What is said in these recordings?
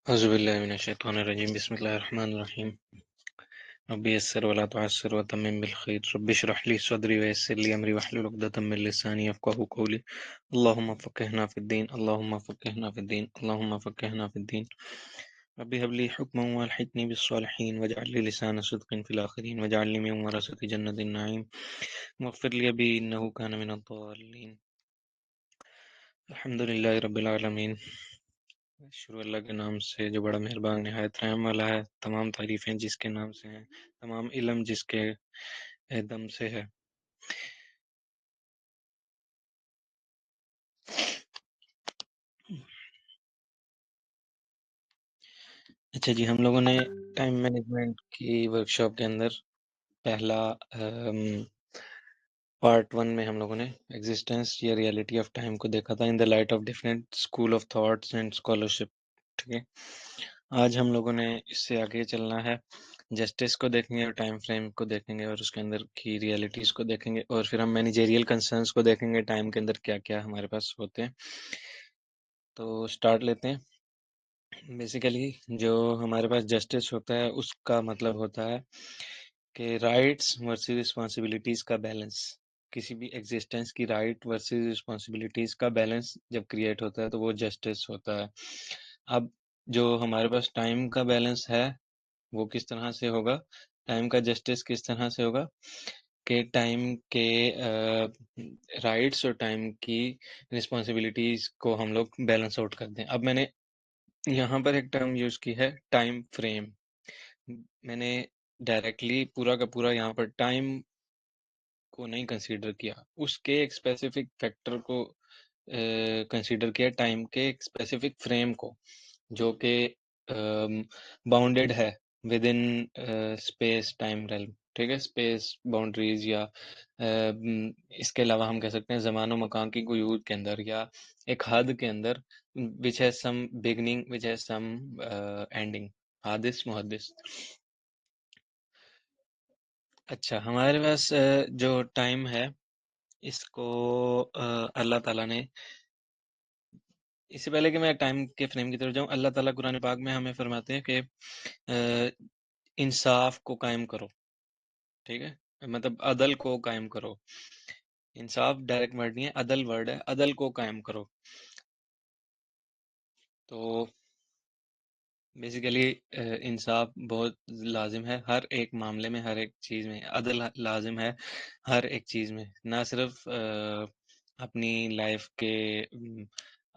औज़ुबिल्लाहि मिनश्शैतानिर्रजीम बिस्मिल्लाहिर्रहमानिर्रहीम रब्बि यस्सिर वला तुअस्सिर वतम्मिम बिल खैर रब्बि इश्रह ली सदरी वयस्सिर ली अमरी वहलुल उक़दतम मिन लिसानी यफ़क़हू क़ौली अल्लाहुम्मा फ़क़्क़िहना फ़िद्दीन अल्लाहुम्मा फ़क़्क़िहना फ़िद्दीन अल्लाहुम्मा फ़क़्क़िहना फ़िद्दीन रब्बि हब ली हुक्मन वअल्हिक़नी बिस्सालिहीन वजअल ली लिसाना सिद्क़िन फ़िल आख़िरीन वजअलनी मिन वरसति जन्नतिन नईम वग़फ़िर ली अबी इन्नहु कान मिनद्दाल्लीन अल्हम्दुलिल्लाहि रब्बिल आलमीन। शुरू अल्लाह के नाम से जो बड़ा मेहरबान निहायत रहम वाला है। तमाम तारीफ़ें जिसके नाम से हैं, तमाम इल्म जिसके दम से है। अच्छा जी, हम लोगों ने टाइम मैनेजमेंट की वर्कशॉप के अंदर पहला पार्ट 1 में हम लोगों ने एग्जिस्टेंस या रियलिटी ऑफ टाइम को देखा था in the light of different school of thoughts and scholarship. ठीक है, आज हम लोगों ने इससे आगे चलना है। जस्टिस को देखेंगे और टाइम फ्रेम को देखेंगे और उसके अंदर की रियलिटीज़ को देखेंगे और फिर हम मैनेजेरियल कंसर्न्स को देखेंगे, टाइम के अंदर क्या क्या हमारे पास होते हैं। तो स्टार्ट लेते हैं। बेसिकली जो हमारे पास जस्टिस होता है उसका मतलब होता है कि राइट्स वर्सेस रिस्पॉन्सिबिलिटीज़ का बैलेंस। किसी भी एग्जिस्टेंस की राइट वर्सेस रिस्पॉन्सिबिलिटीज़ का बैलेंस जब क्रिएट होता है तो वो जस्टिस होता है। अब जो हमारे पास टाइम का बैलेंस है वो किस तरह से होगा, टाइम का जस्टिस किस तरह से होगा कि टाइम के राइट्स और टाइम की रिस्पॉन्सिबिलिटीज़ को हम लोग बैलेंस आउट कर दें। अब मैंने यहाँ पर एक टर्म यूज़ की है टाइम फ्रेम। मैंने डायरेक्टली पूरा का पूरा यहाँ पर टाइम को नहीं कंसीडर किया, उसके एक स्पेसिफिक फैक्टर को कंसीडर किया, टाइम के एक स्पेसिफिक फ्रेम को जो कि बाउंडेड है with in space time realm. ठीक है, स्पेस बाउंड्रीज या इसके अलावा हम कह सकते हैं ज़मान और मकान की कुयूद के अंदर या एक हद के अंदर, which has some beginning which has some ending, हादिस मुहद्दिस। अच्छा, हमारे पास जो टाइम है इसको अल्लाह ताला ने, इससे पहले कि मैं टाइम के फ्रेम की तरफ जाऊं, अल्लाह ताला कुरान पाक में हमें फरमाते हैं कि इंसाफ को कायम करो। ठीक है, मतलब अदल को कायम करो। इंसाफ डायरेक्ट वर्ड नहीं है, अदल वर्ड है, अदल को कायम करो। तो बेसिकली इंसाफ बहुत लाजिम है हर एक मामले में, हर एक चीज़ में अदल लाजिम है, हर एक चीज़ में, ना सिर्फ अपनी लाइफ के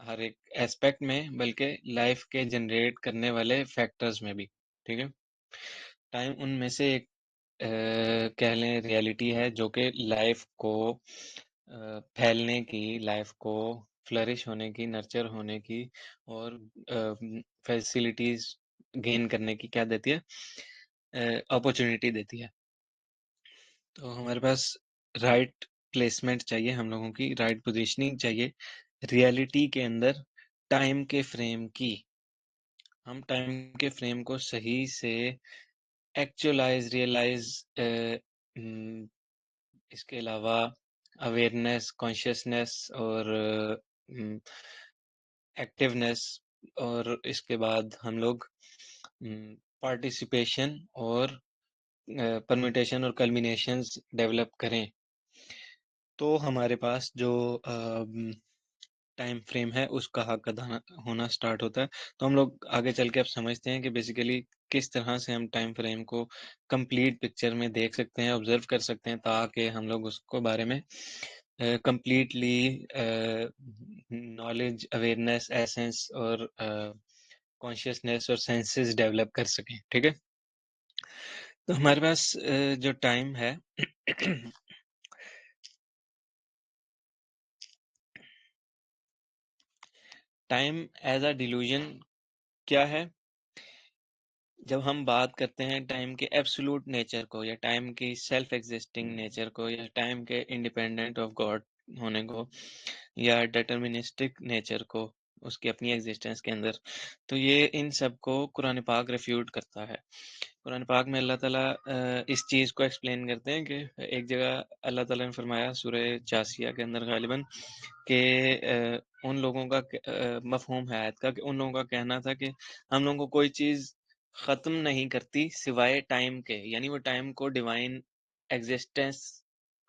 हर एक एस्पेक्ट में बल्कि लाइफ के जनरेट करने वाले फैक्टर्स में भी। ठीक है, टाइम उनमें से एक कह लें रियलिटी है जो कि लाइफ को फैलने की, लाइफ को फ्लरिश होने की, नर्चर होने की और फैसिलिटीज गेन करने की क्या देती है, अपॉर्चुनिटी देती है। तो हमारे पास राइट प्लेसमेंट चाहिए, हम लोगों की राइट पोजीशनिंग चाहिए रियलिटी के अंदर टाइम के फ्रेम की। हम टाइम के फ्रेम को सही से एक्चुअलाइज, रियलाइज, इसके अलावा अवेयरनेस, कॉन्शियसनेस और एक्टिवनेस, और इसके बाद हम लोग पार्टिसिपेशन और परम्यूटेशन और कल्मिनेशंस डेवलप करें, तो हमारे पास जो टाइम फ्रेम है उसका हक अदा होना स्टार्ट होता है। तो हम लोग आगे चल के अब समझते हैं कि बेसिकली किस तरह से हम टाइम फ्रेम को कंप्लीट पिक्चर में देख सकते हैं, ऑब्जर्व कर सकते हैं, ताकि हम लोग उसको बारे में कंप्लीटली नॉलेज, अवेयरनेस, एसेंस और कॉन्शियसनेस और सेंसेस डेवलप कर सकें। ठीक है, तो हमारे पास जो टाइम है टाइम एज अ डिल्यूजन क्या है? जब हम बात करते हैं टाइम के एब्सोल्यूट नेचर को या टाइम की सेल्फ एग्जिस्टिंग नेचर को या टाइम के इंडिपेंडेंट ऑफ गॉड होने को या डिटर्मिनिस्टिक नेचर को उसकी अपनी एग्जिस्टेंस के अंदर, तो ये इन सब को कुरान पाक रिफ्यूट करता है। कुरान पाक में अल्लाह ताला इस चीज़ को एक्सप्लेन करते हैं कि एक जगह अल्लाह ताला ने फरमाया सूरह जासिया के अंदर गालिबन कि उन लोगों का मफ़हूम है आयत का कि उन लोगों का कहना था कि हम लोगों को कोई चीज़ ख़त्म नहीं करती सिवाय टाइम के, यानी वो टाइम को डिवाइन एग्ज़िस्टेंस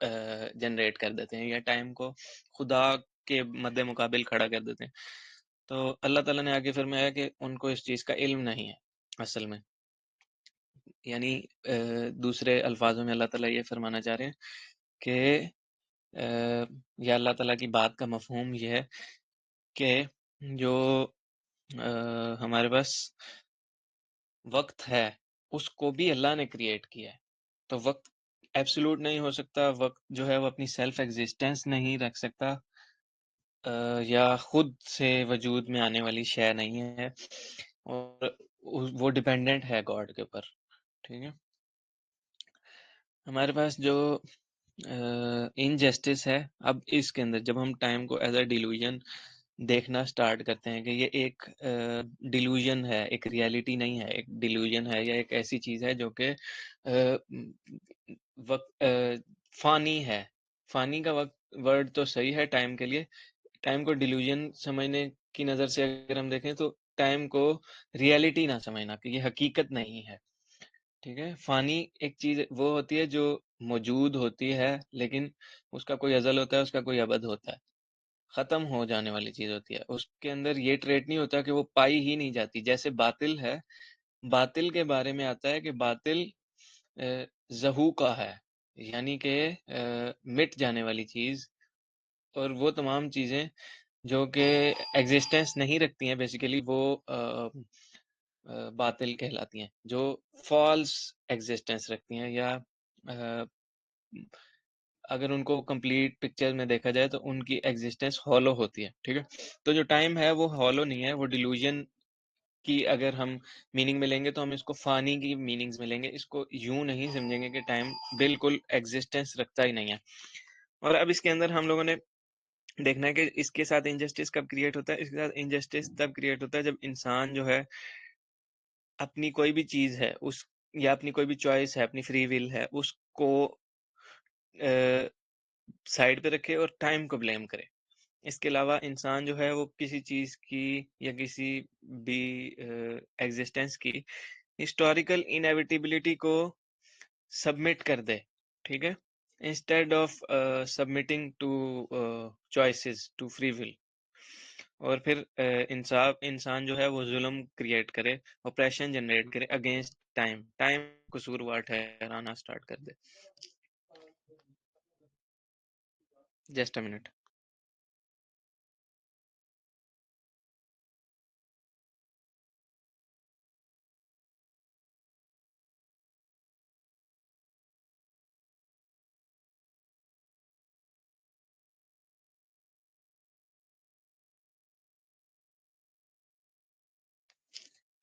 जनरेट कर देते हैं या टाइम को खुदा के मद्दे मुकाबिल खड़ा कर देते हैं। तो अल्लाह ताला ने आगे फरमाया कि उनको इस चीज़ का इल्म नहीं है असल में। यानी दूसरे अल्फाज़ों में अल्लाह ताला ये फरमाना चाह रहे हैं कि या अल्लाह ताला की बात का मफ़हूम ये है कि जो हमारे पास वक़्त है, उसको भी अल्लाह ने क्रिएट किया है। तो वक़्त एब्सोल्यूट नहीं हो सकता, वक़्त जो है वो अपनी सेल्फ एक्जिस्टेंस नहीं रख सकता या खुद से वजूद में आने वाली शय नहीं है और वो डिपेंडेंट है गॉड के ऊपर, ठीक है? हमारे पास जो इनजस्टिस है, अब इसके अंदर जब हम टाइम को एज़ अ डिल्यूजन देखना स्टार्ट करते हैं कि ये एक डिल्यूजन है, एक रियलिटी नहीं है, एक डिल्यूजन है या एक ऐसी चीज़ है जो कि फ़ानी है। फ़ानी का वक़्त वर्ड तो सही है टाइम के लिए। टाइम को डिल्यूजन समझने की नज़र से अगर हम देखें तो टाइम को रियलिटी ना समझना कि ये हकीकत नहीं है, ठीक है? फ़ानी एक चीज़ वो होती है जो मौजूद होती है, लेकिन उसका कोई अज़ल होता है, उसका कोई अबद होता है। ख़त्म हो जाने वाली चीज़ होती है। उसके अंदर ये ट्रेट नहीं होता कि वो पाई ही नहीं जाती। जैसे बातिल है, बातिल के बारे में आता है कि बातिल ज़हूक़ा है, यानी कि मिट जाने वाली चीज़ और वो तमाम चीज़ें जो कि एक्ज़िस्टेंस नहीं रखती हैं बेसिकली वो बातिल कहलाती हैं, जो फ़ॉल्स एक्ज़िस्टेंस रखती हैं या अ, अगर उनको कंप्लीट पिक्चर में देखा जाए तो उनकी एग्जिस्टेंस हॉलो होती है, ठीक है? तो जो टाइम है वो हॉलो नहीं है, वो डिल्यूजन की अगर हम मीनिंग में लेंगे तो हम इसको फ़ानी की मीनिंग्स में लेंगे, इसको यूँ नहीं समझेंगे कि टाइम बिल्कुल एग्जिस्टेंस रखता ही नहीं है। और अब इसके अंदर हम लोगों ने देखना है कि इसके साथ इनजस्टिस कब क्रिएट होता है, इसके साथ इनजस्टिस तब क्रिएट होता है जब इंसान जो है अपनी कोई भी चीज़ है उस या अपनी कोई भी चॉइस है, अपनी फ्री विल है, उसको अ, साइड पे रखे और टाइम को ब्लेम करे। इसके अलावा इंसान जो है वो किसी चीज़ की या किसी भी एग्जिस्टेंस की हिस्टोरिकल इनएविटेबिलिटी को सबमिट कर दे, ठीक है? Instead of submitting two choices to free will और फिर इंसाफ इंसान जो है वो जुल्म क्रिएट करे, ऑपरेशन जनरेट करे अगेंस्ट टाइम, टाइम कसूरवार ठहराना स्टार्ट कर दे। Just a minute.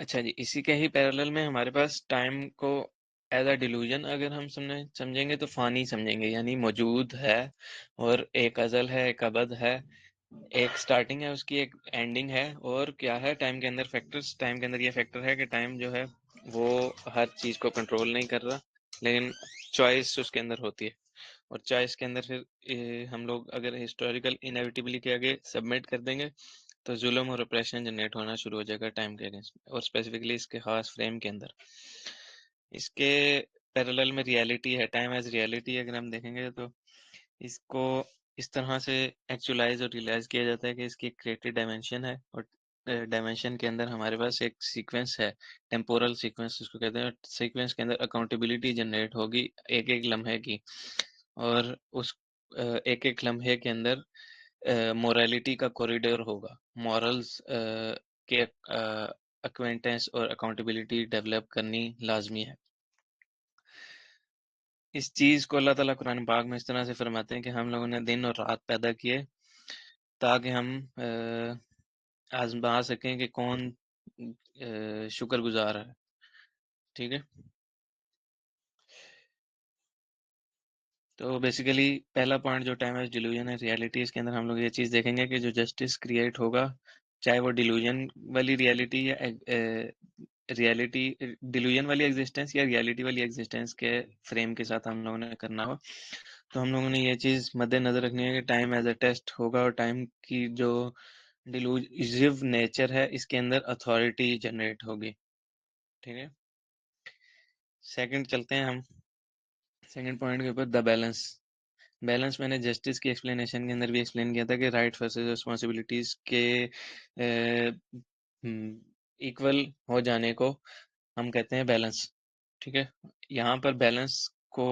अच्छा जी, इसी के ही पैरेलल में हमारे पास टाइम को एज़ अ डिल्यूजन अगर हम समझेंगे तो फ़ानी समझेंगे, यानी मौजूद है और एक अज़ल है, एक अबद है, एक स्टार्टिंग है, उसकी एक एंडिंग है और क्या है टाइम के अंदर फैक्टर्स, टाइम के अंदर ये फैक्टर है कि टाइम जो है वो हर चीज़ को कंट्रोल नहीं कर रहा, लेकिन चॉइस उसके अंदर होती है और चॉइस के अंदर फिर हम लोग अगर हिस्टोरिकल इनएविटेबली के आगे सबमिट कर देंगे तो जुल्म और ऑपरेशन जनरेट होना शुरू हो जाएगा टाइम के अगेंस्ट और स्पेसिफिकली इसके खास फ्रेम के अंदर। इसके पैरेलल में रियलिटी है, टाइम एज रियलिटी अगर हम देखेंगे तो इसको इस तरह से एक्चुअलाइज और रियलाइज किया जाता है कि इसकी एक क्रिएटेड डायमेंशन है और डायमेंशन के अंदर हमारे पास एक सीक्वेंस है, टेम्पोरल सीक्वेंस इसको कहते हैं। सीक्वेंस के अंदर अकाउंटेबिलिटी जनरेट होगी एक एक लम्हे की और उस एक एक लम्हे के अंदर मोरालिटी का कॉरिडोर होगा, मॉरल्स के अक्वेंटेंस और अकाउंटेबिलिटी डेवलप करनी लाजमी है। इस चीज़ को अल्लाह ताला कुरान पाक में इस तरह से फरमाते हैं कि हम लोगों ने दिन और रात पैदा किए ताकि हम आजमा सकें कि कौन शुक्रगुजार है, ठीक है? तो बेसिकली पहला पॉइंट जो टाइम एज़ डिल्यूजन है, रियलिटी इसके अंदर हम लोग ये चीज़ देखेंगे कि जो जस्टिस क्रिएट होगा, चाहे वो डिल्यूजन वाली रियलिटी या रियलिटी डिल्यूजन वाली एग्जिस्टेंस या रियलिटी वाली एग्जिस्टेंस के फ्रेम के साथ हम लोगों ने करना हो। तो हम लोगों ने ये चीज़ मद्देनज़र रखनी है कि टाइम एज़ अ टेस्ट होगा और टाइम की जो डिलूसिव नेचर है, इसके अंदर अथॉरिटी जनरेट होगी, ठीक है? सेकंड चलते हैं हम, सेकंड पॉइंट के ऊपर, द बैलेंस। बैलेंस मैंने जस्टिस की एक्सप्लेनेशन के अंदर भी एक्सप्लेन किया था कि राइट वर्सेस रिस्पॉन्सिबिलिटीज़ के इक्वल हो जाने को हम कहते हैं बैलेंस, ठीक है? यहाँ पर बैलेंस को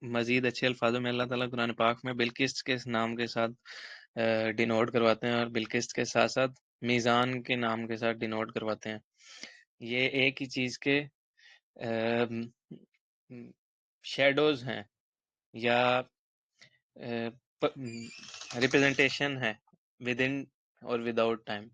मज़ीद अच्छे अल्फाजों में अल्लाह ताला कुरान पाक में बिलकिस के नाम के साथ डिनोट करवाते हैं और बिलकिस के साथ-साथ मीज़ान के नाम के साथ डिनोट करवाते हैं। ये एक ही चीज़ के शैडोज़ हैं या रिप्रेजेंटेशन है विद इन और विदाउट टाइम।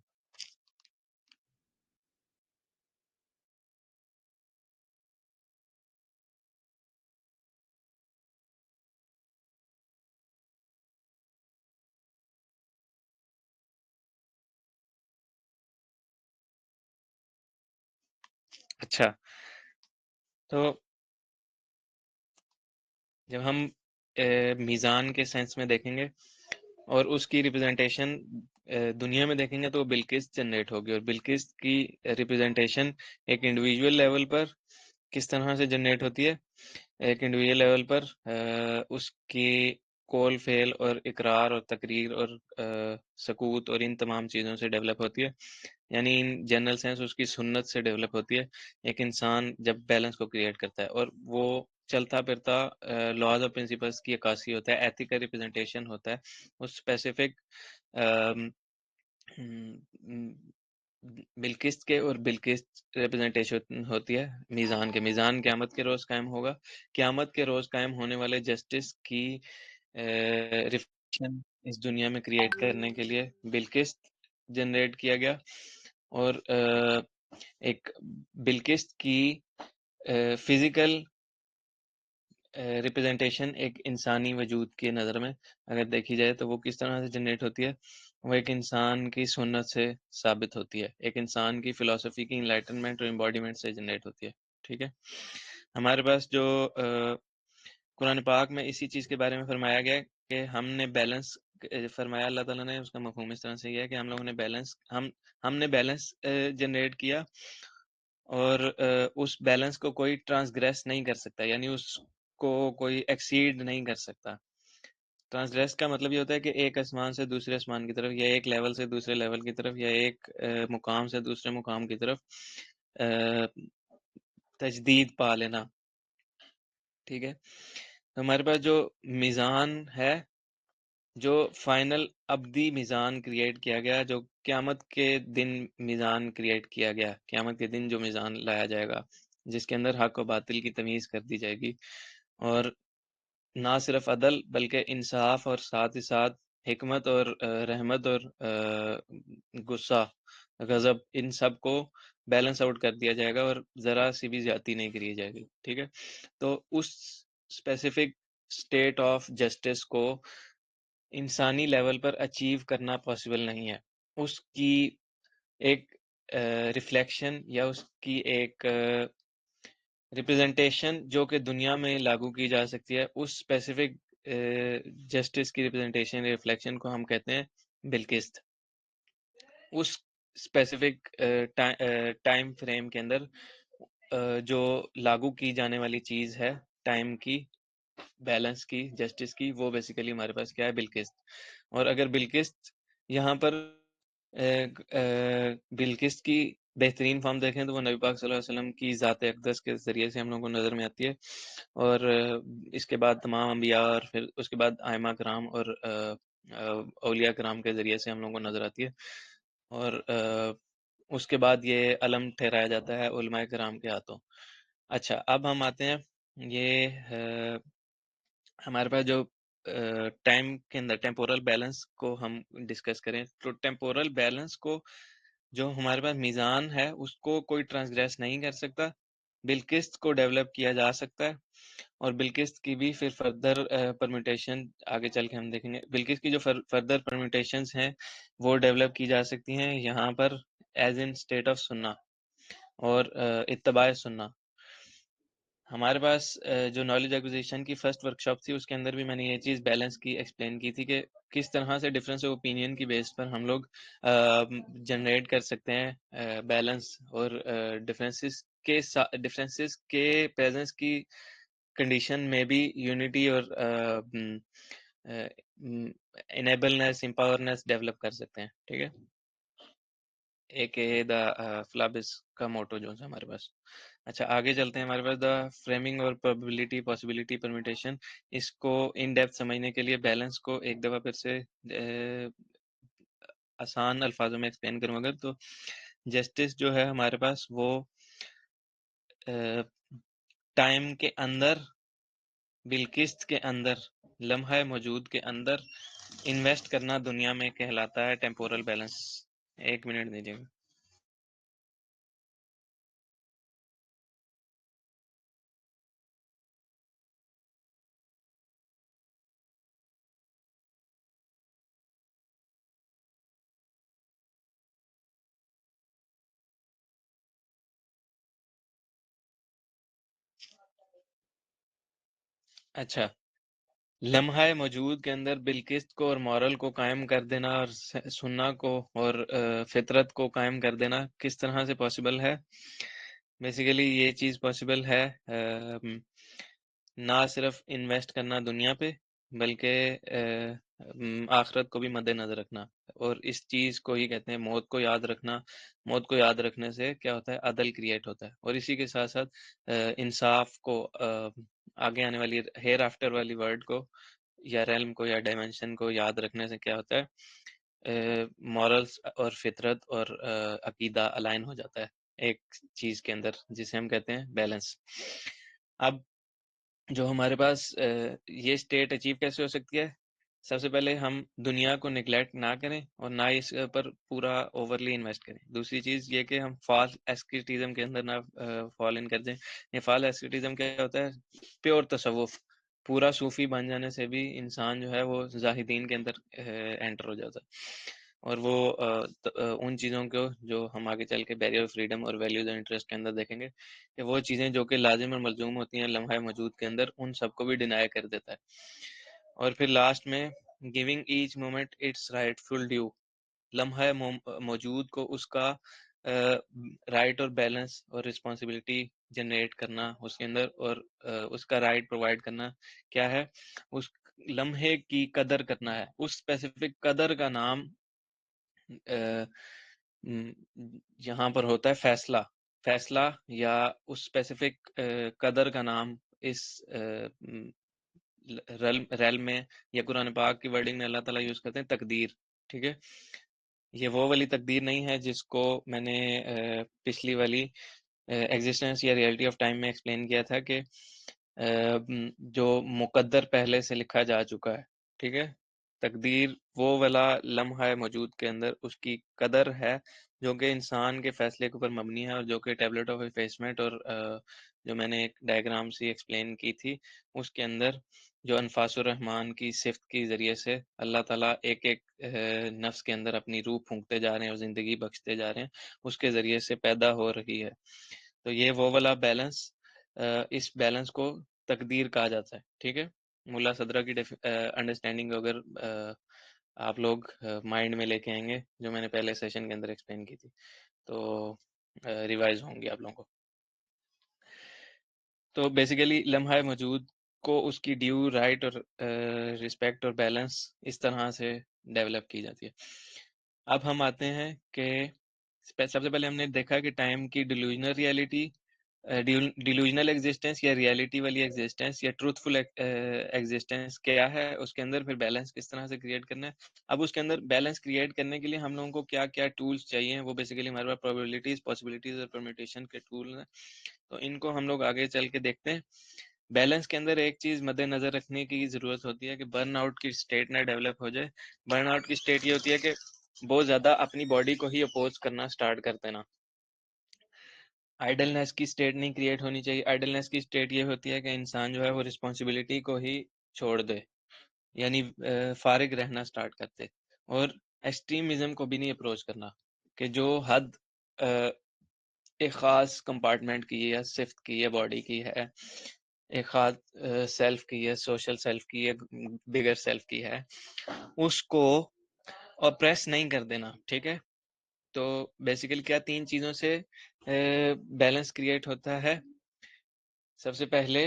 अच्छा, तो जब हम मीज़ान के सेंस में देखेंगे और उसकी रिप्रेजेंटेशन दुनिया में देखेंगे तो बिल्किस जनरेट होगी, और बिल्किस की रिप्रेजेंटेशन एक इंडिविजुअल लेवल पर किस तरह से जनरेट होती है? एक इंडिविजुअल लेवल पर उसकी कॉल फेल और इकरार और तकरीर और सकूत और इन तमाम चीज़ों से डेवलप होती है, यानी इन जनरल सेंस उसकी सुन्नत से डेवलप होती है। एक इंसान जब बैलेंस को क्रिएट करता है और वो चलता फिरता लॉज और प्रिंसिपल्स की अक्कासी होता है, एथिकल रिप्रेजेंटेशन होता है उस स्पेसिफिक बिल्किस्त के, और बिल्किस्त रिप्रेजेंटेशन होती है मीज़ान के। मीज़ान क़यामत के रोज़ कायम होगा। क़यामत के रोज़ कायम होने वाले जस्टिस की रिफ्लेक्शन इस दुनिया में क्रिएट करने के लिए बिल्किस्त जनरेट किया गया, और एक बिल्किस्त की फिज़िकल रिप्रेजेंटेशन एक इंसानी वजूद के नज़र में अगर देखी जाए तो वो किस तरह से जनरेट होती है? वो एक इंसान की सुन्नत से साबित होती है, एक इंसान की फ़िलॉसफ़ी की एनलाइटनमेंट और एम्बॉडीमेंट से जनरेट होती है, ठीक है? हमारे पास जो कुरान पाक में इसी चीज़ के बारे में फ़रमाया गया है कि हमने बैलेंस फ़रमाया, अल्लाह ताला ने उसका मफ़हूम इस तरह से किया है कि हम लोगों ने हमने बैलेंस जनरेट किया, और उस बैलेंस को कोई ट्रांसग्रेस नहीं कर सकता, यानी उसको कोई एक्सीड नहीं कर सकता। ट्रांसग्रेस का मतलब ये होता है कि एक आसमान से दूसरे आसमान की तरफ, या एक लेवल से दूसरे लेवल की तरफ, या एक मुकाम से दूसरे मुकाम की तरफ अ, तजदीद पा लेना, ठीक है? तो हमारे पास जो मीज़ान है, जो फाइनल अब्दी मीज़ान क्रिएट किया गया, जो क़यामत के दिन मीज़ान क्रिएट किया गया, क़यामत के दिन जो मीज़ान लाया जाएगा, जिसके अंदर हक़ और बातिल की तमीज़ कर दी जाएगी, और ना सिर्फ अदल बल्कि इंसाफ और साथ ही साथ हिकमत और रहमत और गुस्सा, गज़ब, इन सब को बैलेंस आउट कर दिया जाएगा और ज़रा सी भी ज़्यादती नहीं करी जाएगी, ठीक है? तो उस स्पेसिफिक स्टेट ऑफ जस्टिस को इंसानी लेवल पर अचीव करना पॉसिबल नहीं है। उसकी एक रिफ्लेक्शन या उसकी एक रिप्रेजेंटेशन जो कि दुनिया में लागू की जा सकती है, उस स्पेसिफिक जस्टिस की रिप्रेजेंटेशन रिफ्लेक्शन को हम कहते हैं बिल्किस्त। उस स्पेसिफिक टाइम फ्रेम के अंदर जो लागू की जाने वाली चीज़ है टाइम की, बैलेंस की, जस्टिस की, वो बेसिकली हमारे पास क्या है? बिल्किस्त। और अगर बिल्किस्त यहाँ पर बिल्किस्त की बेहतरीन फ़ॉर्म देखें तो वो नबी पाक सल्लल्लाहु अलैहि वसल्लम की ज़ात अक़दस के ज़रिए से हम लोगों को नज़र में आती है, और इसके बाद तमाम अंबिया और फिर उसके बाद आइमा किराम और औलिया किराम के ज़रिए से हम लोगों को नज़र आती है, और उसके बाद ये अलम ठहराया जाता है उलमाए किराम के हाथों। अच्छा, अब हम आते हैं ये हमारे पास जो टाइम के अंदर टेम्पोरल बैलेंस को हम डिस्कस करें, तो टेम्पोरल बैलेंस को जो हमारे पास मीज़ान है, उसको कोई ट्रांसग्रेस नहीं कर सकता। बिल्किस्त को डेवलप किया जा सकता है, और बिल्किस्त की भी फिर फर्दर परम्यूटेशन आगे चल के हम देखेंगे। बिल्किस्त की जो फर्दर परम्यूटेशंस हैं, वो डेवलप की जा सकती हैं यहाँ पर एज़ इन स्टेट ऑफ सुन्ना और इत्तिबाए सुन्ना। हमारे पास जो नॉलेज एक्विजिशन की फर्स्ट वर्कशॉप थी उसके अंदर भी मैंने ये चीज़ बैलेंस की एक्सप्लेन की थी कि किस तरह से डिफरेंस ऑफ ओपिनियन की बेस पर हम लोग जनरेट कर सकते हैं बैलेंस, और डिफरेंसेस के प्रेजेंस की कंडीशन में भी यूनिटी और इनेबलनेस, एम्पावरनेस डेवलप कर सकते हैं। ठीक है, एक द फ्लाबिस का मोटो जो है हमारे पास। अच्छा, आगे चलते हैं। हमारे पास द फ्रेमिंग और प्रोबेबिलिटी, पॉसिबिलिटी, परम्यूटेशन। इसको इन डेप्थ समझने के लिए बैलेंस को एक दफ़ा फिर से आसान अल्फाजों में एक्सप्लेन करूँगा तो जस्टिस जो है हमारे पास वो टाइम के अंदर, बिलकिस्त के अंदर, लम्हा मौजूद के अंदर इन्वेस्ट करना दुनिया में कहलाता है टेम्पोरल बैलेंस। एक मिनट दीजिएगा। अच्छा, लम्हा मौजूद के अंदर बिलकिस्त को और मॉरल को कायम कर देना और सुन्ना को और फितरत को कायम कर देना किस तरह से पॉसिबल है? बेसिकली ये चीज़ पॉसिबल है ना सिर्फ इन्वेस्ट करना दुनिया पे, बल्कि आखिरत को भी मद्देनजर रखना, और इस चीज़ को ही कहते हैं मौत को याद रखना। मौत को याद रखने से क्या होता है, अदल क्रिएट होता है, और इसी के साथ साथ इंसाफ को, आगे आने वाली हेयर आफ्टर वाली वर्ड को या रेल्म को या डायमेंशन को याद रखने से क्या होता है, मॉरल्स और फितरत और अकीदा अलाइन हो जाता है एक चीज के अंदर, जिसे हम कहते हैं बैलेंस। अब जो हमारे पास ये स्टेट अचीव कैसे हो सकती है? सबसे पहले हम दुनिया को निग्लेक्ट ना करें और ना इस पर पूरा ओवरली इन्वेस्ट करें। दूसरी चीज़ ये कि हम फॉल्स एस्केटिज्म के अंदर ना फॉल इन कर जाएं। ये फॉल्स एस्केटिज्म क्या होता है? प्योर तसव्वुफ, पूरा सूफी बन जाने से भी इंसान जो है वो जाहिदीन के अंदर एंटर हो जाता है, और वो उन चीज़ों को जो हम आगे चल के बैरियर ऑफ फ्रीडम और वैल्यूज एंड इंटरेस्ट के अंदर देखेंगे कि वो चीज़ें जो कि लाजिम और मलजूम होती हैं लम्हा मौजूद के अंदर, उन सबको भी डिनाई कर देता है। और फिर लास्ट में giving each moment it's rightful due, लम्हा मौजूद को उसका राइट और बैलेंस और रिस्पॉन्सिबिलिटी जनरेट करना उसके अंदर, और उसका राइट प्रोवाइड करना क्या है, उस लम्हे की कदर करना है। उस स्पेसिफिक कदर का नाम यहाँ पर होता है फैसला। फैसला या उस स्पेसिफिक कदर का नाम इस रेल में या कुरान पाक की वर्डिंग में अल्लाह ताला यूज करते हैं तकदीर। ठीक है, ये वो वाली तकदीर नहीं है जिसको मैंने पिछली वाली एग्जिस्टेंस या रियलिटी ऑफ टाइम में एक्सप्लेन किया था कि जो मुकद्दर पहले से लिखा जा चुका है। ठीक है, तकदीर वो वाला लम्हा है मौजूद के अंदर, उसकी कदर है जो कि इंसान के फैसले के ऊपर मबनी है, और जो कि टैबलेट ऑफ इफेसमेंट और जो मैंने एक डायग्राम से एक्सप्लेन की थी उसके अंदर, जो अनफासुर रहमान की सिफ्त के ज़रिए से अल्लाह ताला एक एक नफ्स के अंदर अपनी रूह फूंकते जा रहे हैं और ज़िंदगी बख्शते जा रहे हैं, उसके ज़रिए से पैदा हो रही है। तो ये वो वाला बैलेंस, इस बैलेंस को तकदीर कहा जाता है। ठीक है, मुल्ला सदरा की अंडरस्टैंडिंग अगर आप लोग माइंड में लेके आएंगे जो मैंने पहले सेशन के अंदर एक्सप्लेन की थी, तो रिवाइज होंगी आप लोगों को। तो बेसिकली लम्हा मौजूद को उसकी ड्यू, राइट और रिस्पेक्ट और बैलेंस इस तरह से डेवलप की जाती है। अब हम आते हैं कि सबसे पहले हमने देखा कि टाइम की डिल्यूजनल रियलिटी, डिल्यूजनल एग्जिस्टेंस या रियलिटी वाली एग्जिस्टेंस या ट्रूथफुल एग्जिस्टेंस क्या है, उसके अंदर फिर बैलेंस किस तरह से क्रिएट करना है। अब उसके अंदर बैलेंस क्रिएट करने के लिए हम लोगों को क्या क्या टूल्स चाहिए, वो बेसिकली हमारे पास प्रोबेबिलिटीज, पॉसिबिलिटीज और परम्यूटेशन के टूल हैं। तो इनको हम लोग आगे चल के देखते हैं। बैलेंस के अंदर एक चीज मद्देनजर रखने की जरूरत होती है कि बर्नआउट की स्टेट ना डेवलप हो जाए। बर्नआउट की स्टेट ये होती है कि बहुत ज्यादा अपनी बॉडी को ही अपोज करना स्टार्ट कर देना। आइडलनेस की स्टेट नहीं क्रिएट होनी चाहिए। आइडलनेस की स्टेट ये होती है कि इंसान जो है वो रिस्पॉन्सिबिलिटी को ही छोड़ दे, यानी फारिग रहना स्टार्ट कर दे, और एक्सट्रीमिज्म को भी नहीं अप्रोच करना, कि जो हद एक ख़ास कंपार्टमेंट की है, सिफ्ट की है, बॉडी की है, एक ख़ास सेल्फ की है, सोशल सेल्फ की है, बिगर सेल्फ की है, उसको ऑप्रेस नहीं कर देना, ठीक है? तो बेसिकली क्या 3 चीज़ों से बैलेंस क्रिएट होता है। सबसे पहले